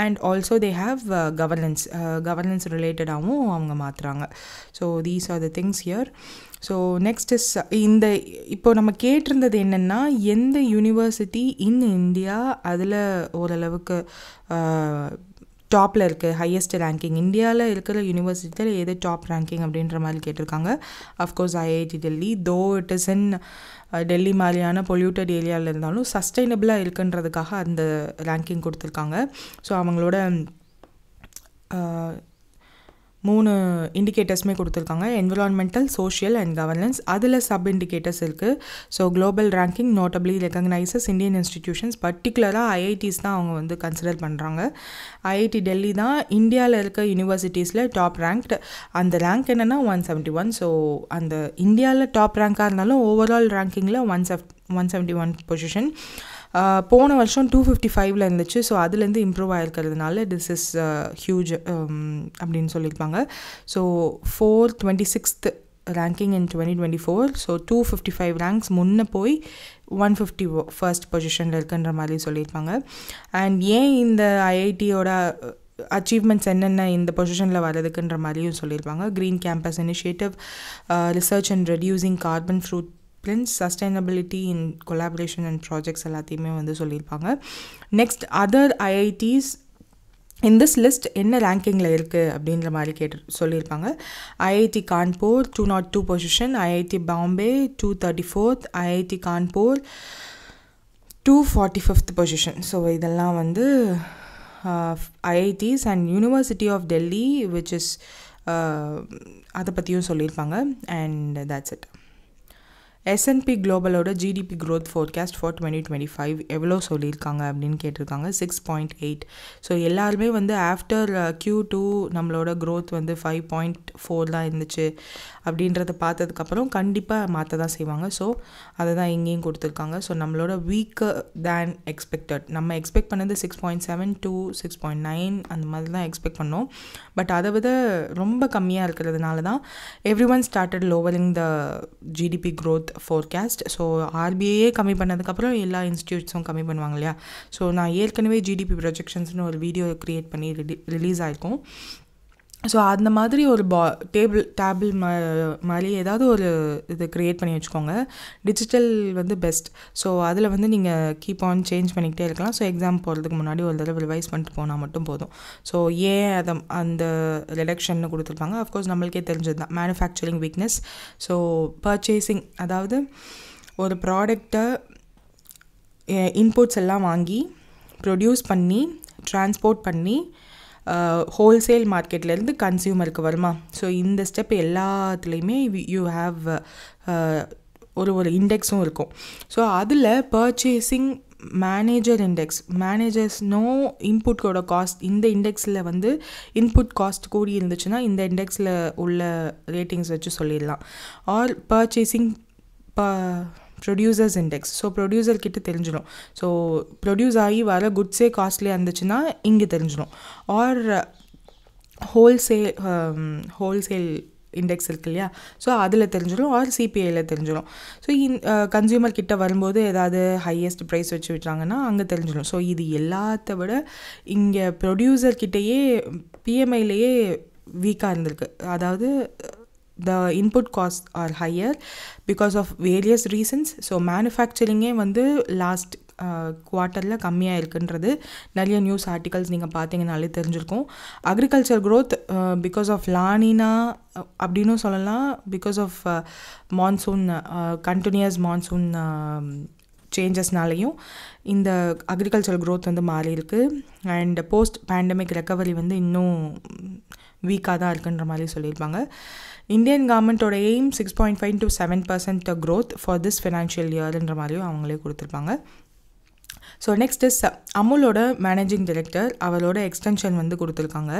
And also they have governance ரிலேட்டடாகவும் அவங்க மாற்றுறாங்க. So these are the things here. So next is இப்போ நம்ம கேட்டிருந்தது என்னென்னா, எந்த யூனிவர்சிட்டி இன் இந்தியா அதில் ஓரளவுக்கு டாப்பில் இருக்குது, ஹையஸ்ட் ரேங்கிங் இந்தியாவில் இருக்கிற யூனிவர்சிட்டியில் எது டாப் ரேங்கிங் அப்படின்ற மாதிரி கேட்டிருக்காங்க. Of course IIT Delhi, though it is in Delhi மாதிரியான பொல்யூட்டட் ஏரியாவில் இருந்தாலும் சஸ்டைனபிளாக இருக்குன்றதுக்காக அந்த ரேங்கிங் கொடுத்துருக்காங்க. ஸோ அவங்களோட 3 இண்டிகேட்டர்ஸுமே கொடுத்துருக்காங்க, என்விரான்மெண்டல், சோஷியல் அண்ட் கவர்னன்ஸ். அதில் சப் இண்டிகேட்டர்ஸ் இருக்குது. So global ranking notably recognises Indian institutions, பர்டிகுலராக ஐஐடிஸ் தான் அவங்க வந்து கன்சிடர் பண்ணுறாங்க. ஐஐடி டெல்லி தான் இந்தியாவில் இருக்க யூனிவர்சிட்டிஸில் டாப் ரேங்க்டு. அந்த ரேங்க் என்னென்னா 171. ஸோ அந்த இந்தியாவில் டாப் ரேங்காக இருந்தாலும் ஓவரால் ரேங்கிங்கில் 171 பொசிஷன். போன வருஷம் 255 இருந்துச்சு. ஸோ அதுலேருந்து இம்ப்ரூவ் ஆகிருக்கிறதுனால திஸ் இஸ் ஹியூஜ் அப்படின்னு சொல்லியிருப்பாங்க. ஸோ 426th ரேங்கிங் இன் 2024. ஸோ 255 ரேங்க்ஸ் முன்னே போய் 151st பொசிஷனில் இருக்குன்ற மாதிரி சொல்லியிருப்பாங்க. அண்ட் ஏன் இந்த ஐஐடியோட அச்சீவ்மெண்ட்ஸ் என்னென்ன இந்த பொசிஷனில் வர்றதுக்குன்ற மாதிரியும் சொல்லியிருப்பாங்க. Green campus initiative, research and reducing carbon footprints, sustainability in collaboration and projects எல்லாத்தையுமே வந்து சொல்லியிருப்பாங்க. Next other IITs in this list என்ன ரேங்கிங்கில் இருக்குது அப்படின்ற மாதிரி சொல்லியிருப்பாங்க. IIT Kanpur 202 position, IIT Bombay 234th, IIT Kanpur 245th position. So இதெல்லாம் வந்து IITs. And university of Delhi which is அதை பற்றியும் சொல்லியிருப்பாங்க. And that's it. S&P குளோபலோட ஜிடிபி க்ரோத் ஃபோர்காஸ்ட் ஃபார் 2025 எவ்வளோ சொல்லியிருக்காங்க அப்படின்னு கேட்டிருக்காங்க. 6.8. ஸோ எல்லாருமே வந்து ஆஃப்டர் Q2 நம்மளோட க்ரோத் வந்து 5.4 தான் இருந்துச்சு அப்படின்றத பார்த்ததுக்கப்புறம் கண்டிப்பாக மாற்ற தான் செய்வாங்க. ஸோ அதை தான் இங்கேயும் கொடுத்துருக்காங்க. ஸோ நம்மளோட வீக்கர் தேன் எக்ஸ்பெக்டட், நம்ம எக்ஸ்பெக்ட் பண்ணது 6.7 to 6.9 அந்த மாதிரி தான் எக்ஸ்பெக்ட் பண்ணோம். பட் அதை விட ரொம்ப கம்மியாக இருக்கிறதுனால தான் every one started lowering the GDP growth forecast. So ஆர்பிஐயே கம்மி பண்ணதுக்கப்புறம் எல்லா இன்ஸ்டியூட்ஸும் கம்மி பண்ணுவாங்க இல்லையா. ஸோ நான் ஏற்கனவே ஜிடிபி ப்ரொஜெக்ஷன்ஸ்னு ஒரு வீடியோ க்ரியேட் பண்ணி ரிலீஸ் ஆகிருக்கும். ஸோ அந்த மாதிரி ஒரு டேபிள் மாதிரி ஏதாவது ஒரு இது க்ரியேட் பண்ணி வச்சுக்கோங்க. டிஜிட்டல் வந்து பெஸ்ட். ஸோ அதில் வந்து நீங்கள் கீப் ஆன் சேஞ்ச் பண்ணிக்கிட்டே இருக்கலாம். ஸோ எக்ஸாம் போகிறதுக்கு முன்னாடி ஒரு தடவை ரிவைஸ் பண்ணிட்டு போனால் மட்டும் போதும். ஸோ ஏன் அந்த ரிடக்ஷன் கொடுத்துருப்பாங்க, அஃப்கோர்ஸ் நம்மளுக்கே தெரிஞ்சது தான், மேனுஃபேக்சரிங் வீக்னஸ். ஸோ பர்ச்சேசிங், அதாவது ஒரு ப்ராடக்டை இன்புட்ஸ் எல்லாம் வாங்கி ப்ரொடியூஸ் பண்ணி ட்ரான்ஸ்போர்ட் பண்ணி ஹோல்சேல் மார்க்கெட்லேருந்து கன்சியூமருக்கு வருமா. ஸோ இந்த ஸ்டெப் எல்லாத்துலேயுமே யூ ஹாவ் ஒரு இண்டெக்ஸும் இருக்கும். ஸோ அதில் பர்ச்சேசிங் மேனேஜர் இண்டெக்ஸ், மேனேஜர்ஸ்னோ இன்புட்டோட காஸ்ட், இந்த இண்டெக்ஸில் வந்து இன்புட் காஸ்ட் கூடி இருந்துச்சுன்னா இந்த இண்டெக்ஸில் உள்ள ரேட்டிங்ஸ் வச்சு சொல்லிடலாம். Are purchasing producers index. So ப்ரொடியூசர்கிட்ட தெரிஞ்சிடும். ஸோ ப்ரொடியூஸ் ஆகி வர குட்ஸே காஸ்ட்லியாக இருந்துச்சுன்னா இங்கே தெரிஞ்சிடும். ஆர் ஹோல்சேல் இண்டெக்ஸ் இருக்கு இல்லையா, ஸோ அதில் தெரிஞ்சிடும். ஆர் சிபிஐயில் தெரிஞ்சிடும். ஸோ கன்சியூமர் கிட்ட வரும்போது ஏதாவது ஹையஸ்ட் ப்ரைஸ் வச்சு விட்டாங்கன்னா அங்கே தெரிஞ்சிடும். ஸோ இது எல்லாத்த விட இங்கே ப்ரொடியூசர்கிட்டையே பிஎம்ஐலேயே வீக்காக இருந்திருக்கு. அதாவது the input costs are higher because of various reasons. So மேனுஃபேக்சரிங்கே வந்து லாஸ்ட் குவார்ட்டரில் கம்மியாக இருக்குன்றது நிறைய நியூஸ் ஆர்டிகல்ஸ் நீங்கள் பார்த்தீங்கனாலே தெரிஞ்சிருக்கும். Agriculture growth because of La Nina அப்படின்னு சொல்லலாம், because of monsoon, continuous monsoon சேஞ்சஸ்னாலையும் இந்த அக்ரிகல்ச்சர் க்ரோத் வந்து மாறி இருக்குது. அண்ட் போஸ்ட் பேண்டமிக் ரெக்கவரி வந்து இன்னும் வீக்காக தான் இருக்குன்ற மாதிரி சொல்லியிருப்பாங்க. இந்தியன் கவர்மெண்ட்டோட aim 6.5 to 7% growth for this financial இயர்ன்ற மாதிரியும் அவங்களே கொடுத்துருப்பாங்க. ஸோ நெக்ஸ்ட் இஸ் அமுலோட மேனேஜிங் டைரக்டர், அவரோட எக்ஸ்டென்ஷன் வந்து கொடுத்துருக்காங்க.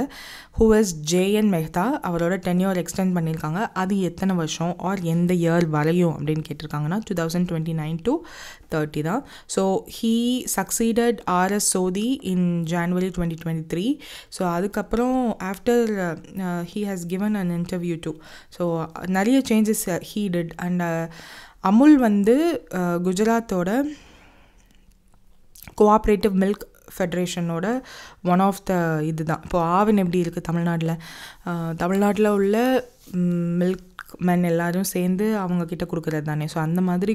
Who is JN Mehta. அவரோட டென்யூர் எக்ஸ்டெண்ட் பண்ணியிருக்காங்க. அது எத்தனை வருஷம் ஆர் எந்த இயர் வரையும் அப்படின்னு கேட்டிருக்காங்கன்னா 2029 to 30 தான். So he succeeded RS Sodhi in January 2023. So அதுக்கப்புறம் after he has given an interview too. So நிறைய changes he did. And Amul வந்து குஜராத்தோட கோஆப்ரேட்டிவ் மில்க் ஃபெடரேஷனோட ஒன் ஆஃப் த இது தான். இப்போது ஆவின் எப்படி இருக்குது தமிழ்நாட்டில் உள்ள மில்க் மென் எல்லோரும் சேர்ந்து அவங்கக்கிட்ட கொடுக்குறது தானே. ஸோ அந்த மாதிரி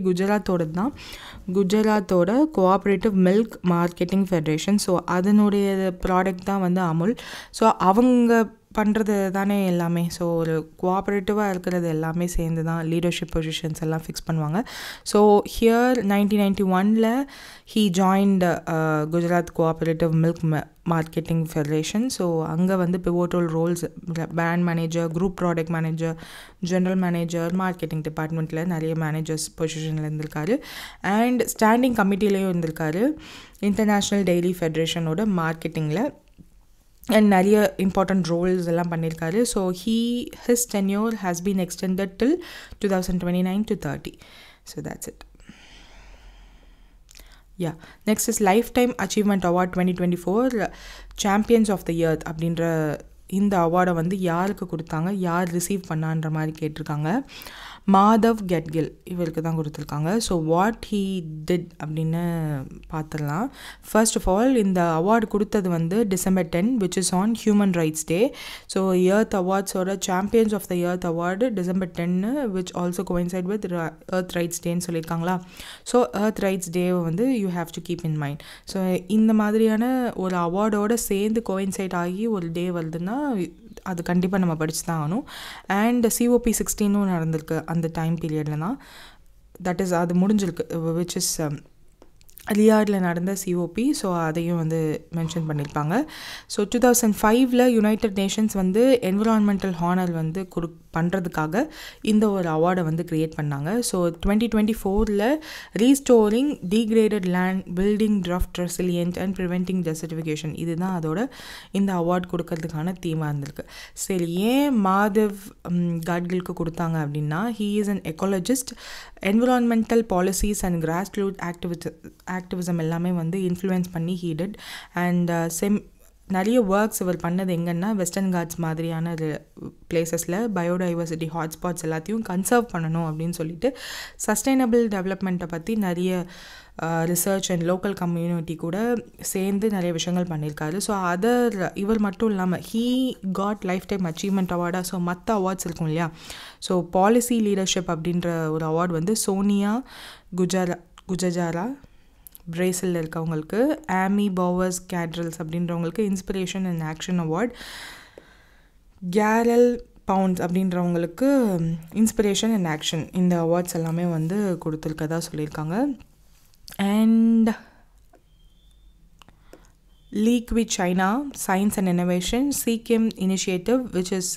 குஜராத்தோட cooperative milk marketing federation. So அதனுடைய ப்ராடக்ட் தான் வந்து அமுல். ஸோ அவங்க பண்ணுறது தானே எல்லாமே. ஸோ ஒரு கோஆப்ரேட்டிவாக இருக்கிறது எல்லாமே சேர்ந்து தான் லீடர்ஷிப் பொசிஷன்ஸ் எல்லாம் ஃபிக்ஸ் பண்ணுவாங்க. So here 1991 he joined Gujarat Cooperative milk marketing federation. So அங்கே வந்து pivotal roles brand manager, group product manager, general manager, marketing டிபார்ட்மெண்ட்டில் நிறைய மேனேஜர்ஸ் பொசிஷனில் இருந்திருக்காரு. அண்ட் ஸ்டாண்டிங் கமிட்டிலையும் இருந்திருக்காரு இன்டர்நேஷ்னல் டெய்ரி ஃபெடரேஷனோட மார்க்கெட்டிங்கில். அண்ட் நிறைய இம்பார்ட்டண்ட் ரோல்ஸ் எல்லாம் பண்ணியிருக்காரு. So his tenure has been extended till 2029 to 30. So that's it. Yeah. Next is Lifetime Achievement Award 2024 Champions of the Earth அப்படின்ற இந்த அவார்டை வந்து யாருக்கு கொடுத்தாங்க, யார் ரிசீவ் பண்ணான்ற மாதிரி கேட்டிருக்காங்க. மாதவ் கெட்கில் இவருக்கு தான் கொடுத்துருக்காங்க. ஸோ வாட் ஹீ டிட் அப்படின்னு பார்த்துடலாம். ஃபர்ஸ்ட் ஆஃப் ஆல் இந்த அவார்டு கொடுத்தது வந்து December 10 which is on Human Rights Day. So Earth அவார்ட்ஸோட champions of the Earth award December 10 which also coincide with Earth Rights Dayன்னு சொல்லியிருக்காங்களா. ஸோ Earth Rights Day வந்து you have to keep in mind. So இந்த மாதிரியான ஒரு அவார்டோடு சேர்ந்து coincide ஆகி ஒரு டே வருதுன்னா அது கண்டிப்பாக நம்ம படிச்சு தான் ஆகணும். அண்ட் COP16 நடந்திருக்கு அந்த டைம் பீரியடில் தான். தட் இஸ் அது முடிஞ்சிருக்கு விச் இஸ் ரியாடில் நடந்த COP. ஸோ அதையும் வந்து மென்ஷன் பண்ணியிருப்பாங்க. ஸோ 2005 யுனைடெட் நேஷன்ஸ் வந்து என்விரான்மெண்டல் ஹானர் வந்து பண்ணுறதுக்காக இந்த ஒரு அவார்டை வந்து க்ரியேட் பண்ணாங்க. So 2024 restoring degraded land, building draft resilient and preventing desertification இதுதான் அதோட இந்த அவார்ட் கொடுக்கறதுக்கான தீமாக இருந்திருக்கு. சரி, ஏன் மாதவ் காட்கிலுக்கு கொடுத்தாங்க அப்படின்னா he is an ecologist. Environmental policies and grass root activism எல்லாமே வந்து இன்ஃப்ளூயன்ஸ் பண்ணி ஹீ டிட். அண்ட் நிறைய ஒர்க்ஸ் இவர் பண்ணது எங்கன்னா வெஸ்டர்ன் காட்ஸ் மாதிரியான பிளேசஸில் பயோடைவர்சிட்டி ஹாட்ஸ்பாட்ஸ் எல்லாத்தையும் கன்சர்வ் பண்ணணும் அப்படின்னு சொல்லிட்டு சஸ்டைனபிள் டெவலப்மெண்ட்டை பற்றி நிறைய ரிசர்ச் அண்ட் லோக்கல் கம்யூனிட்டி கூட சேர்ந்து நிறைய விஷயங்கள் பண்ணியிருக்காரு. ஸோ இவர் மட்டும் இல்லாமல் he got lifetime achievement அவார்டாக ஸோ மற்ற அவார்ட்ஸ் இருக்கும் இல்லையா. ஸோ பாலிசி லீடர்ஷிப் அப்படின்ற ஒரு அவார்டு வந்து சோனியா குஜஜாரா பிரேசிலில் இருக்கவங்களுக்கு, ஆமி பவர்ஸ் கேட்ரல்ஸ் அப்படின்றவங்களுக்கு இன்ஸ்பிரேஷன் அண்ட் ஆக்ஷன் அவார்ட், கேரல் பவுண்ட்ஸ் அப்படின்றவங்களுக்கு இன்ஸ்பிரேஷன் அண்ட் ஆக்ஷன் இந்த அவார்ட்ஸ் எல்லாமே வந்து கொடுத்துருக்கதா சொல்லியிருக்காங்க. And league with China science and innovation Sekem initiative which is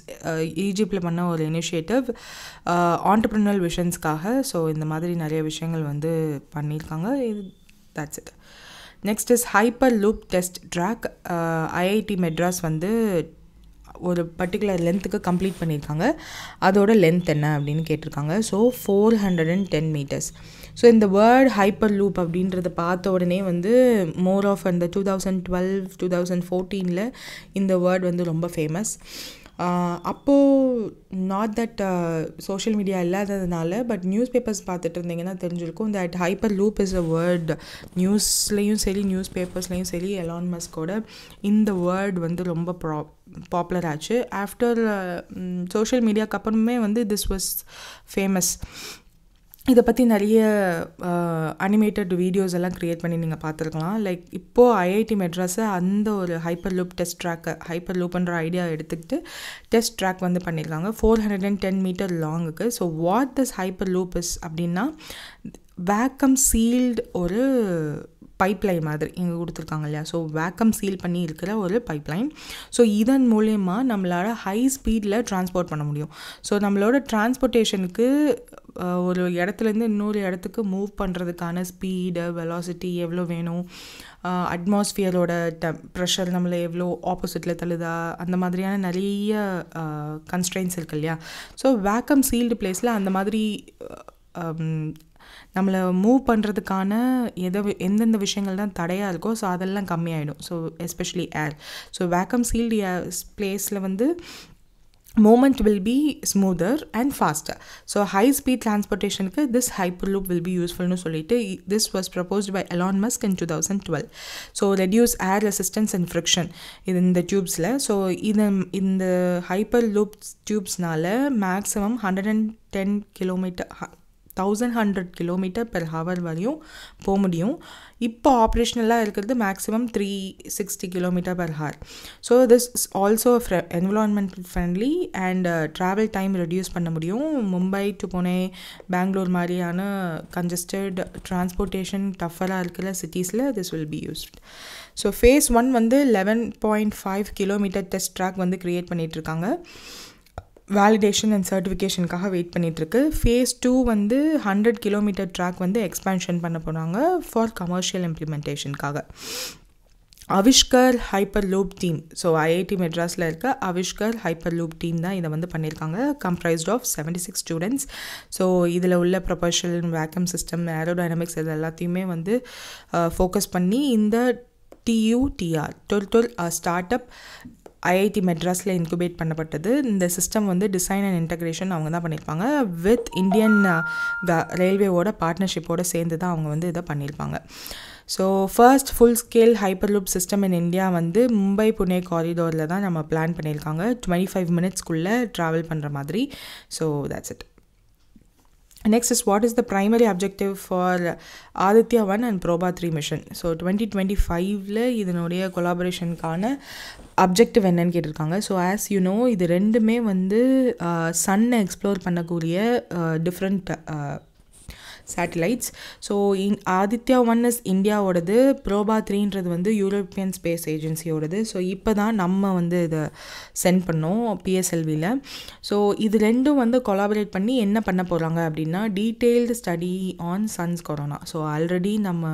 ஈஜிப்டில் பண்ண ஒரு இனிஷியேட்டிவ் ஆண்டர்ப்ரனல் விஷன்ஸ்க்காக. ஸோ இந்த மாதிரி நிறைய விஷயங்கள் வந்து பண்ணியிருக்காங்க. That's it. Next is Hyperloop test track. IIT Madras வந்து ஒரு பர்டிகுலர் லென்த்துக்கு கம்ப்ளீட் பண்ணியிருக்காங்க. அதோட லென்த் என்ன அப்படின்னு கேட்டிருக்காங்க. So 410 meters. ஸோ இந்த வேர்ட் ஹைப்பர் லூப் அப்படின்றத பார்த்த உடனே வந்து மோர் ஆஃப் அந்த 2012-2014 இந்த வேர்ட் வந்து ரொம்ப ஃபேமஸ். அப்போது நாட் தட் சோஷியல் மீடியா இல்லாததுனால பட் நியூஸ் பேப்பர்ஸ் பார்த்துட்டு இருந்தீங்கன்னா தெரிஞ்சிருக்கும் that hyperloop is a word. நியூஸ்லேயும் சரி நியூஸ் பேப்பர்ஸ்லேயும் சரி எலான் மஸ்கோட இந்த வேர்ட் வந்து ரொம்ப பாப்புலர் ஆச்சு. ஆஃப்டர் சோஷியல் மீடியாவுக்கு அப்புறமே வந்து திஸ் வாஸ் ஃபேமஸ். இதை பற்றி நிறைய அனிமேட்டட் வீடியோஸ் எல்லாம் க்ரியேட் பண்ணி நீங்கள் பார்த்துருக்கலாம். லைக் இப்போது ஐஐடி மெட்ராஸை அந்த ஒரு ஹைப்பர் லூப் டெஸ்ட் ட்ராக்கை ஹைப்பர் லூப்ன்ற ஐடியா எடுத்துக்கிட்டு டெஸ்ட் ட்ராக் வந்து பண்ணியிருக்காங்க 410 meter லாங்குக்கு. So what this hyperloop is அப்படின்னா வேக்கம் சீல்டு ஒரு பைப்லைன் மாதிரி இங்கே கொடுத்துருக்காங்க இல்லையா. ஸோ வேக்கம் சீல் பண்ணி இருக்கிற ஒரு பைப்லைன். ஸோ இதன் மூலயமா நம்மளால் ஹை ஸ்பீடில் டிரான்ஸ்போர்ட் பண்ண முடியும். ஸோ நம்மளோட டிரான்ஸ்போர்ட்டேஷனுக்கு ஒரு இடத்துலேருந்து இன்னொரு இடத்துக்கு மூவ் பண்ணுறதுக்கான ஸ்பீடு, வெலாசிட்டி எவ்வளோ வேணும், அட்மாஸ்ஃபியரோட ப்ரெஷர் நம்மளை எவ்வளோ ஆப்போசிட்டில் தள்ளுதா, அந்த மாதிரியான நிறைய கன்ஸ்ட்ரெயின்ஸ் இருக்கு இல்லையா. ஸோ வேக்கம் சீல்டு பிளேஸில் அந்த மாதிரி நம்மளை மூவ் பண்ணுறதுக்கான எந்தெந்த விஷயங்கள் தான் தடையாக இருக்கோ ஸோ அதெல்லாம் கம்மியாயிடும். ஸோ எஸ்பெஷலி ஏர். ஸோ வேக்கம் சீல்டு பிளேஸில் வந்து movement will be smoother and faster. So high speed transportation ku this hyperloop will be useful nu solite. This was proposed by Elon Musk in 2012. So reduce air resistance and friction in the tubes la. So in the hyperloop tubes nala maximum 110 kilometer 1100 kilometer per hour வரையும் போக முடியும். இப்போ ஆப்ரேஷனலாக இருக்கிறது maximum 360 kilometer per hour. So this is also environmental friendly and travel time reduce பண்ண முடியும். Mumbai to Pune, Bangalore மாதிரியான congested transportation டஃபராக இருக்கிற சிட்டிஸில் this will be used. So phase 1 வந்து 11.5 kilometer டெஸ்ட் ட்ராக் வந்து க்ரியேட் பண்ணிகிட்ருக்காங்க. வேலிடேஷன் அண்ட் சர்டிஃபிகேஷனுக்காக வெயிட் பண்ணிகிட்ருக்கு. phase 2 வந்து 100 kilometer ட்ராக் வந்து எக்ஸ்பேன்ஷன் பண்ண போகிறாங்க ஃபார் கமர்ஷியல் இம்ப்ளிமெண்டேஷனுக்காக. Avishkar hyperloop team, so IIT மெட்ராஸில் இருக்க அவிஷ்கர் ஹைப்பர் லூப் டீம் தான் இதை வந்து பண்ணியிருக்காங்க. Comprised of 76 students. ஸோ இதில் உள்ள ப்ரொபல்ஷன், வேக்கம் சிஸ்டம், ஏரோடைனமிக்ஸ் இது எல்லாத்தையுமே வந்து ஃபோக்கஸ் பண்ணி இந்த TUTR ஸ்டார்ட் அப் ஐஐடி மெட்ராஸில் இன்குபேட் பண்ணப்பட்டது. இந்த சிஸ்டம் வந்து டிசைன் அண்ட் இன்டகிரேஷன் அவங்க தான் பண்ணியிருப்பாங்க. வித் இந்தியன் ரயில்வேவோட பார்ட்னர்ஷிப்போடு சேர்ந்து தான் அவங்க வந்து இதை பண்ணியிருப்பாங்க. So first full scale hyperloop system in India வந்து மும்பை புனே காரிடோரில் தான் நம்ம பிளான் பண்ணியிருக்காங்க. 25 minutesக்குள்ளே ட்ராவல் பண்ணுற மாதிரி. So that's it. Next is what is the primary objective for Aditya 1 and Proba 3 mission. So 2025ல இதனுடைய கொலாபரேஷனுக்கான அப்ஜெக்டிவ் என்னன்னு கேட்டிருக்காங்க. ஸோ ஆஸ் யூ நோ இது ரெண்டுமே வந்து சன்னை எக்ஸ்ப்ளோர் பண்ணக்கூடிய different satellites. So Aditya 1 is இந்தியாவோடது, ப்ரோபா 3ன்றது வந்து யூரோப்பியன் ஸ்பேஸ் ஏஜென்சியோடது. ஸோ இப்போ தான் நம்ம வந்து இதை சென்ட் பண்ணோம் PSLVயில். ஸோ இது ரெண்டும் வந்து கொலாபரேட் பண்ணி என்ன பண்ண போகிறாங்க அப்படின்னா detailed study on sun's corona. So already நம்ம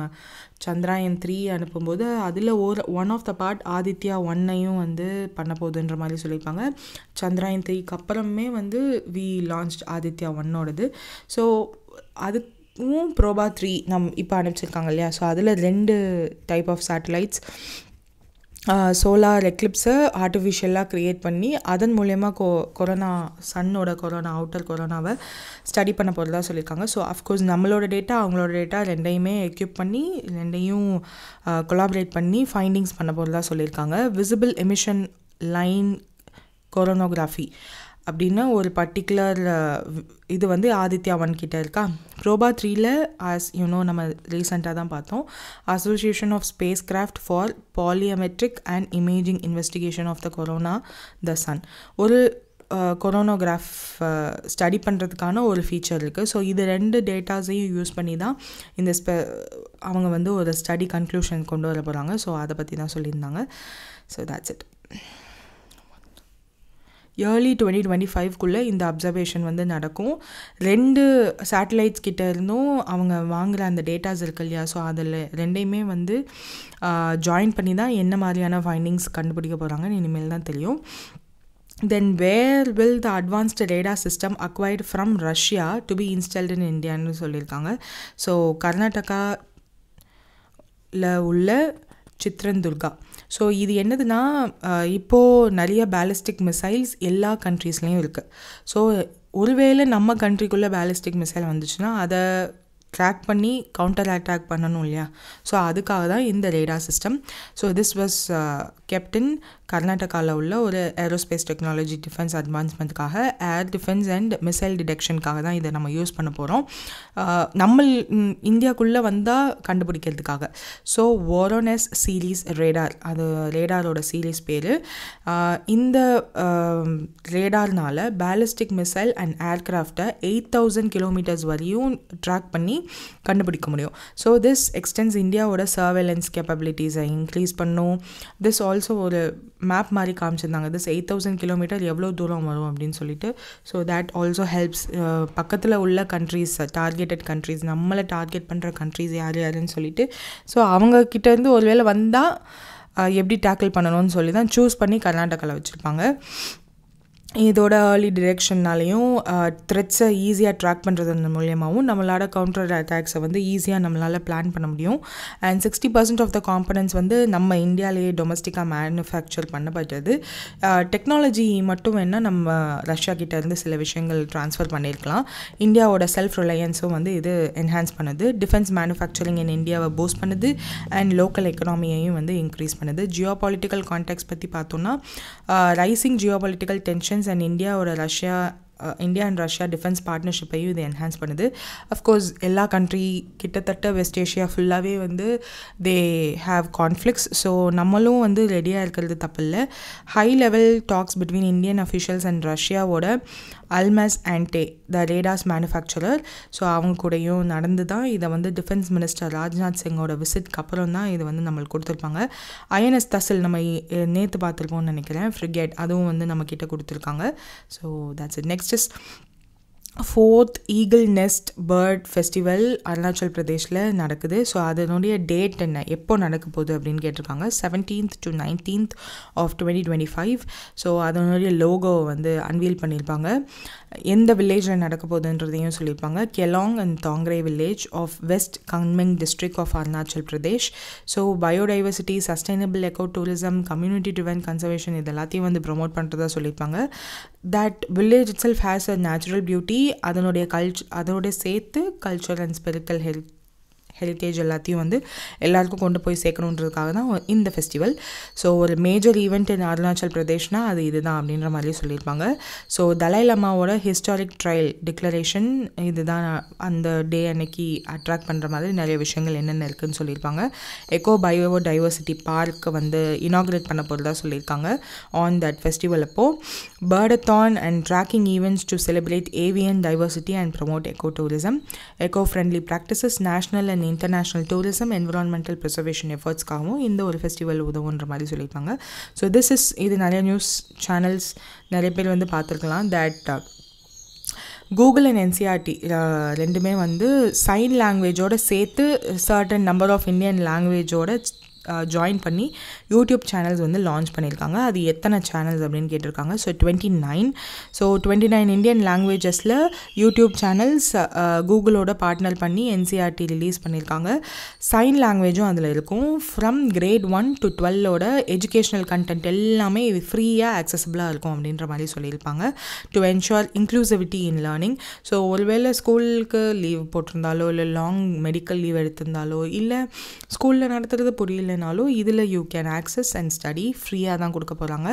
சந்திராயன் 3 அனுப்பும்போது அதில் one of the part Aditya 1ஐயும் வந்து பண்ண போகுதுன்ற மாதிரி சொல்லியிருப்பாங்க. சந்திராயன் 3க்கு அப்புறமே வந்து வி லான்ச் ஆதித்யா 1ஓடது. ஸோ அதுவும் ப்ரோபா 3 இப்போ அனுப்பிச்சிருக்காங்க இல்லையா. ஸோ அதில் 2 டைப் ஆஃப் சேட்டலைட்ஸ் சோலார் எக்லிப்ஸை ஆர்டிஃபிஷியலாக க்ரியேட் பண்ணி அதன் மூலயமா கொரோனா சன்னோட கொரோனா அவுட்டர் கொரோனாவை ஸ்டடி பண்ண போகிறதா சொல்லியிருக்காங்க. ஸோ அஃப்கோர்ஸ் நம்மளோட டேட்டா அவங்களோட டேட்டா ரெண்டையுமே எக்யூப் பண்ணி ரெண்டையும் கொலாபரேட் பண்ணி ஃபைண்டிங்ஸ் பண்ண போகிறதா சொல்லியிருக்காங்க. விசிபிள் எமிஷன் லைன் கொரோனோகிராஃபி அப்படின்னா ஒரு பர்டிகுலர் இது வந்து ஆதித்யா 1 கிட்ட இருக்கா. ப்ரோபா 3ல ஆஸ் யூனோ நம்ம ரீசெண்டாக தான் பார்த்தோம், association of spacecraft for polarimetric and imaging investigation of the corona the sun ஒரு கொரோனோகிராஃப் ஸ்டடி பண்ணுறதுக்கான ஒரு ஃபீச்சர் இருக்குது. ஸோ இது 2 டேட்டாஸையும் யூஸ் பண்ணி தான் இந்த அவங்க வந்து ஒரு ஸ்டடி கன்க்ளூஷன் கொண்டு வர போகிறாங்க. ஸோ அதை பற்றி தான் சொல்லியிருந்தாங்க. So that's it. ஏர்லி 2025க்குள்ளே இந்த அப்சர்வேஷன் வந்து நடக்கும். 2 சேட்டலைட்ஸ் கிட்ட இருந்தும் அவங்க வாங்குகிற அந்த டேட்டாஸ் இருக்கு இல்லையா. ஸோ அதில் ரெண்டையுமே வந்து ஜாயின் பண்ணி தான் என்ன மாதிரியான ஃபைண்டிங்ஸ் கண்டுபிடிக்க போகிறாங்கன்னு இனிமேல் தான் தெரியும். Then where will the advanced radar system acquired from Russia to be installed in இந்தியான்னு சொல்லியிருக்காங்க. ஸோ கர்நாடகாவில் உள்ள சித்ரன்துர்கா. ஸோ இது என்னதுன்னா இப்போது நிறைய பேலிஸ்டிக் மிசைல்ஸ் எல்லா கண்ட்ரீஸ்லேயும் இருக்குது. ஸோ ஒருவேளை நம்ம கண்ட்ரிக்குள்ளே பேலிஸ்டிக் மிசைல் வந்துச்சுன்னா அதை ட்ராக் பண்ணி கவுண்டர் அட்டாக் பண்ணணும் இல்லையா. ஸோ அதுக்காக தான் இந்த radar system. So this was kept in கர்நாடகாவில் உள்ள ஒரு ஏரோஸ்பேஸ் டெக்னாலஜி டிஃபென்ஸ் அட்வான்ஸ்மெண்ட்டுக்காக ஏர் டிஃபென்ஸ் அண்ட் மிசைல் டிடெக்ஷனுக்காக தான் இதை நம்ம யூஸ் பண்ண போகிறோம். நம்ம இந்தியாவுக்குள்ளே வந்தால் கண்டுபிடிக்கிறதுக்காக. ஸோ வாரோனஸ் சீரீஸ் ரேடார், அது ரேடாரோட சீரீஸ் பேர். இந்த ரேடார்னால் பேலிஸ்டிக் மிசைல் அண்ட் ஏர்க்ராஃப்டை 8000 கிலோமீட்டர்ஸ் வரையும் ட்ராக் பண்ணி கண்டுபிடிக்க முடியும். ஸோ திஸ் எக்ஸ்டென்ஸ் இந்தியாவோட சர்வேலன்ஸ் கேப்பபிலிட்டிஸை இன்க்ரீஸ் பண்ணும். திஸ் ஆல்சோ ஒரு மேப் மாதிரி காமிச்சிருந்தாங்க, திஸ் 8000 கிலோமீட்டர் எவ்வளோ தூரம் வரும் அப்படின்னு சொல்லிட்டு. ஸோ தேட் ஆல்சோ ஹெல்ப்ஸ் பக்கத்தில் உள்ள கண்ட்ரீஸ், டார்கெட்டட் கண்ட்ரீஸ், நம்மளை டார்கெட் பண்ணுற கண்ட்ரீஸ் யார் யாருன்னு சொல்லிட்டு, ஸோ அவங்கக்கிட்டேருந்து ஒரு வேளை வந்தால் எப்படி டேக்கிள் பண்ணணும்னு சொல்லி தான் சூஸ் பண்ணி கர்நாடகாவில் வச்சுருப்பாங்க. இதோட ஏர்லி டிரெக்ஷன்னாலையும் த்ரெட்ஸை ஈஸியாக ட்ராக் பண்ணுறது மூலியமாகவும் நம்மளோட கவுண்டர் அட்டாக்ஸை வந்து ஈஸியாக நம்மளால் பிளான் பண்ண முடியும். அண்ட் 60% ஆஃப் த காம்பனன்ட்ஸ் வந்து நம்ம இந்தியாவிலேயே டொமஸ்டிக்காக மேனுஃபேக்சர் பண்ணப்பட்டது. டெக்னாலஜி மட்டும் வேணால் நம்ம ரஷ்யா கிட்டேருந்து சில விஷயங்கள் ட்ரான்ஸ்ஃபர் பண்ணியிருக்கலாம். இந்தியாவோட செல்ஃப் ரிலையன்ஸும் வந்து இது என்ஹான்ஸ் பண்ணுது. டிஃபென்ஸ் மேனுஃபேக்சரிங் இன் இந்தியாவை பூஸ்ட் பண்ணுது அண்ட் லோக்கல் எக்கனாமியையும் வந்து இன்க்ரீஸ் பண்ணுது. ஜியோ பொலிட்டிக்கல் கான்டெக்ட் பற்றி பார்த்தோன்னா rising geopolitical tensions and India and Russia defence பார்ட்னர்ஷிப்பையும் இது என்ஹான்ஸ் பண்ணுது. அஃப்கோர்ஸ் எல்லா கண்ட்ரி கிட்டத்தட்ட வெஸ்ட் ஏஷியா ஃபுல்லாகவே வந்து தே ஹாவ் கான்ஃப்ளிக்ஸ். ஸோ நம்மளும் வந்து ரெடியாக இருக்கிறது தப்பில்லை. High level talks between Indian officials and ரஷ்யாவோட Almaz Antey the radars manufacturer, so அவங்க கூடயும் நடந்து தான் இதை வந்து டிஃபென்ஸ் மினிஸ்டர் ராஜ்நாத் சிங்கோட விசிட்க்கு அப்புறம் தான் இது வந்து நம்மளுக்கு கொடுத்துருப்பாங்க. ஐஎன்எஸ் தசில் நம்ம நேற்று பார்த்துருக்கோம்னு நினைக்கிறேன், ஃப்ரிகேட், அதுவும் வந்து நம்மக்கிட்ட கொடுத்துருக்காங்க. So that's it. Next is 4th Eagle next Bird Festival Arunachal பிரதேஷில் நடக்குது. ஸோ அதனுடைய டேட் என்ன, எப்போ நடக்க போகுது அப்படின்னு கேட்டிருக்காங்க. 17th to 19th of 2025. So அதனுடைய லோகோவை வந்து அன்வீல் பண்ணியிருப்பாங்க. எந்த வில்லேஜில் நடக்க போகுதுன்றதையும் சொல்லியிருப்பாங்க. Kelang and Tangre village of West Kameng district of Arunachal Pradesh. So biodiversity, sustainable eco tourism, community driven conservation இது எல்லாத்தையும் வந்து ப்ரொமோட் பண்ணுறதா சொல்லியிருப்பாங்க. That village itself has a natural beauty, அதனுடைய அதோட சேர்த்து கல்ச்சர் அண்ட் ஸ்பிரிச்சுவல் ஹெரிட்டேஜ் எல்லாத்தையும் வந்து எல்லாருக்கும் கொண்டு போய் சேர்க்கணுன்றதுக்காக தான் இந்த ஃபெஸ்டிவல். ஸோ ஒரு மேஜர் ஈவெண்ட் இன் அருணாச்சல் பிரதேஷ்னால் அது இதுதான் அப்படின்ற மாதிரி சொல்லியிருப்பாங்க. ஸோ தலை லாமாவோட ஹிஸ்டாரிக் ட்ரையல் டிக்ளரேஷன் இதுதான் அந்த டே அன்னைக்கு அட்ராக்ட் பண்ணுற மாதிரி நிறைய விஷயங்கள் என்னென்ன இருக்குதுன்னு சொல்லியிருப்பாங்க. எக்கோ பயோ டைவர்சிட்டி பார்க் வந்து இனாக்ரேட் பண்ண போகிறதா சொல்லியிருக்காங்க ஆன் தட் ஃபெஸ்டிவல். அப்போது birdathon and trekking events to celebrate avian diversity and promote eco tourism, eco friendly practices, national and international tourism, environmental preservation எஃபர்ட்ஸ்க்காகவும் இந்த ஒரு ஃபெஸ்டிவல் உதவுன்ற மாதிரி சொல்லியிருப்பாங்க. ஸோ இது நிறைய நியூஸ் சேனல்ஸ் நிறைய பேர் வந்து பார்த்துருக்கலாம். தட் கூகுள் அண்ட் என்சிஆர்டி ரெண்டுமே வந்து சைன் லாங்குவேஜோடு சேர்த்து சர்டன் நம்பர் ஆஃப் இந்தியன் லாங்குவேஜோட ஜாயின் பண்ணி யூடியூப் சேனல்ஸ் வந்து லான்ச் பண்ணியிருக்காங்க. அது எத்தனை சேனல்ஸ் அப்படின்னு கேட்டிருக்காங்க. ஸோ 29. ஸோ 29 இந்தியன் லாங்குவேஜஸில் யூடியூப் சேனல்ஸ் கூகுளோட பார்ட்னர் பண்ணி என்சிஆர்டி ரிலீஸ் பண்ணியிருக்காங்க. சைன் லாங்குவேஜும் அதில் இருக்கும். From grade 1 to 12 educational content எல்லாமே இது ஃப்ரீயாக ஆக்சசபிளாக இருக்கும் அப்படின்ற மாதிரி சொல்லியிருப்பாங்க. To ensure inclusivity in learning. So ஒருவேளை ஸ்கூலுக்கு லீவ் போட்டிருந்தாலோ இல்லை லாங் மெடிக்கல் லீவ் எடுத்திருந்தாலோ இல்லை ஸ்கூலில் நடத்துறது புரியல இதில் you can access and study ஃப்ரீயாக தான் கொடுக்க போகிறாங்க.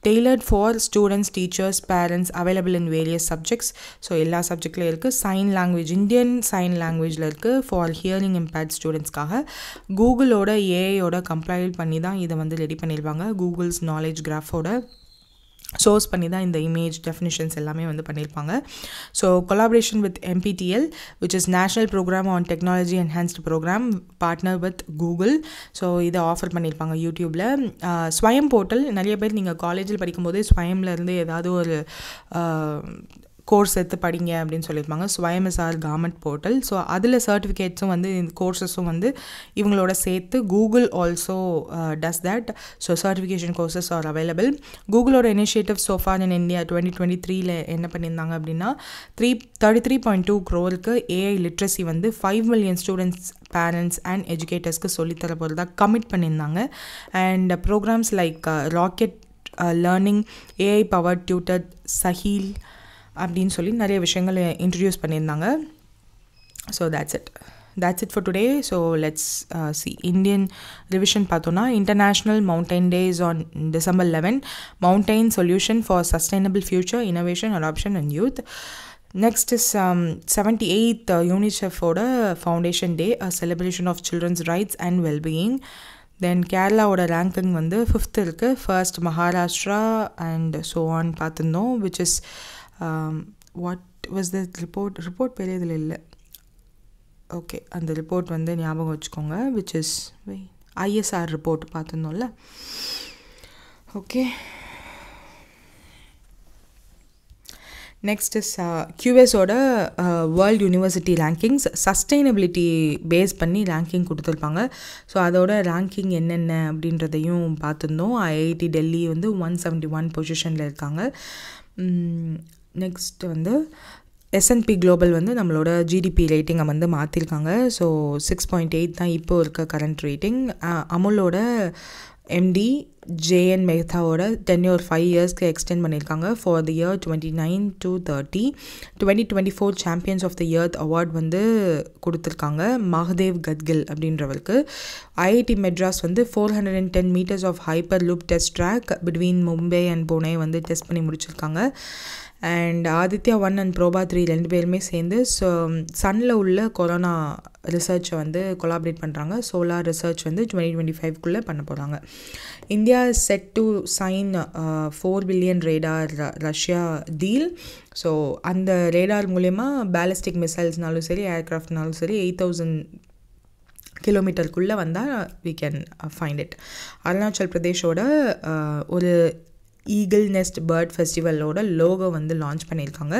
Tailored for students, teachers, parents, available in various subjects. So எல்லா சப்ஜெக்ட்லையும் இருக்குது. சைன் லாங்குவேஜ் இந்தியன் சைன் லாங்குவேஜில் இருக்குது ஃபார் ஹியரிங் இம்பேர்ட் ஸ்டூடெண்ட்ஸ்க்காக. கூகுளோட ஏஐயோட கம்பைல் பண்ணி தான் இதை வந்து ரெடி பண்ணியிருப்பாங்க. கூகுள்ஸ் நாலேஜ் கிராஃபோட சோர்ஸ் பண்ணி தான் இந்த இமேஜ் டெஃபினிஷன்ஸ் எல்லாமே வந்து பண்ணியிருப்பாங்க. So collaboration with MPTL which is national programme on technology enhanced programme, partner with Google. So இதை ஆஃபர் பண்ணியிருப்பாங்க யூடியூப்பில். ஸ்வயம் போர்ட்டல், நிறைய பேர் நீங்கள் காலேஜில் படிக்கும்போதே ஸ்வயம்லேருந்து ஏதாவது ஒரு கோர்ஸ் எடுத்து படிங்க அப்படின்னு சொல்லியிருப்பாங்க. Swayam is our government portal. So அதில் சர்டிஃபிகேட்ஸும் வந்து கோர்சஸும் வந்து இவங்களோட சேர்த்து Google also does that. So certification courses are available. கூகுளோட இனிஷியேட்டிவ் சோஃபார் இன் இந்தியா 2023 என்ன பண்ணியிருந்தாங்க அப்படின்னா 33.2 crore ஏஐ லிட்ரஸி வந்து 5 million ஸ்டூடெண்ட்ஸ், பேரண்ட்ஸ் அண்ட் எஜுகேட்டர்ஸ்க்கு சொல்லித்தர போகிறதா கமிட் பண்ணியிருந்தாங்க. And programmes like rocket learning, AI power tutor, சஹீல் அப்படின்னு சொல்லி நிறைய விஷயங்கள் இன்ட்ரடியூஸ் பண்ணியிருந்தாங்க. So that's it. that's it for today. So let's see Indian revision பார்த்தோன்னா International Mountain Days on December 11. Mountain Solution for Sustainable Future, Innovation, Adoption and Youth. Next is 78th UNICEF oda Foundation Day, a celebration of children's rights and well-being. Then Kerala oda ranking வந்து 5th இருக்கு. First Maharashtra and so on பார்த்துருந்தோம், which is what was the report பேர் இதில் இல்லை. Okay, அந்த report வந்து ஞாபகம் வச்சுக்கோங்க, which is ISR ரிப்போர்ட் பார்த்துருந்தோம்ல. ஓகே, நெக்ஸ்ட் இஸ் QSோட world university rankings sustainability base பண்ணி ரேங்கிங் கொடுத்துருப்பாங்க. ஸோ அதோட ரேங்கிங் என்னென்ன அப்படின்றதையும் பார்த்துருந்தோம். IIT டெல்லி வந்து 171 பொசிஷனில் இருக்காங்க. நெக்ஸ்ட் வந்து S&P குளோபல் வந்து நம்மளோட GDP ரேட்டிங்கை வந்து மாற்றிருக்காங்க. ஸோ 6.8 தான் இப்போ இருக்க கரண்ட் ரேட்டிங். அமுலோட MD JN மெஹ்தாவோட டென்யூர் 5 இயர்ஸ்க்கு எக்ஸ்டெண்ட் பண்ணியிருக்காங்க for the year 29 to 30. 2024 champions of the earth award வந்து கொடுத்துருக்காங்க மஹதேவ் கத்கில் அப்படின்றவருக்கு. IIT மெட்ராஸ் வந்து 410 metres of hyper loop test track between Mumbai and Pune வந்து டெஸ்ட் பண்ணி முடிச்சிருக்காங்க. அண்ட் ஆதித்யா 1 அண்ட் ப்ரோபா 3 ரெண்டு பேருமே சேர்ந்து சன்னில் உள்ள கொரோனா ரிசர்ச்சை வந்து கொலாபரேட் பண்ணுறாங்க. சோலார் ரிசர்ச் வந்து 2025 பண்ண போகிறாங்க. India is set to sign 4 billion radar Russia deal. So அந்த ரேடார் மூலயமா பேலிஸ்டிக் மிசைல்ஸ்னாலும் சரி ஏர்க்ராஃப்ட்னாலும் சரி 8,000 கிலோமீட்டருக்குள்ளே வந்தால் we can find it. Arunachal பிரதேஷோட ஒரு ஈகிள் நெஸ்ட் பேர்ட் ஃபெஸ்டிவலோட லோகோ வந்து லான்ச் பண்ணியிருக்காங்க.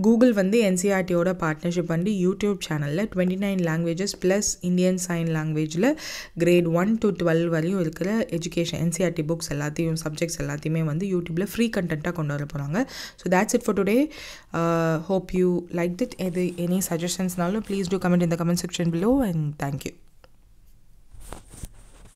கூகுள் வந்து NCERTயோட பார்ட்னர்ஷிப் பண்ணி யூடியூப் சேனலில் 29 லாங்குவேஜஸ் ப்ளஸ் இந்தியன் சைன் லாங்குவேஜில் கிரேட் 1 to 12 வரையும் இருக்கிற எஜுகேஷன் NCERT புக்ஸ் எல்லாத்தையும் சப்ஜெக்ட்ஸ் எல்லாத்தையுமே வந்து யூடியூப்பில் ஃப்ரீ கண்டென்ட்டாக கொண்டு வர போகிறாங்க. So that's it for today. Hope you liked it. Any சஜஷன்ஸ்னாலும் please do comment in the comment section below and thank you.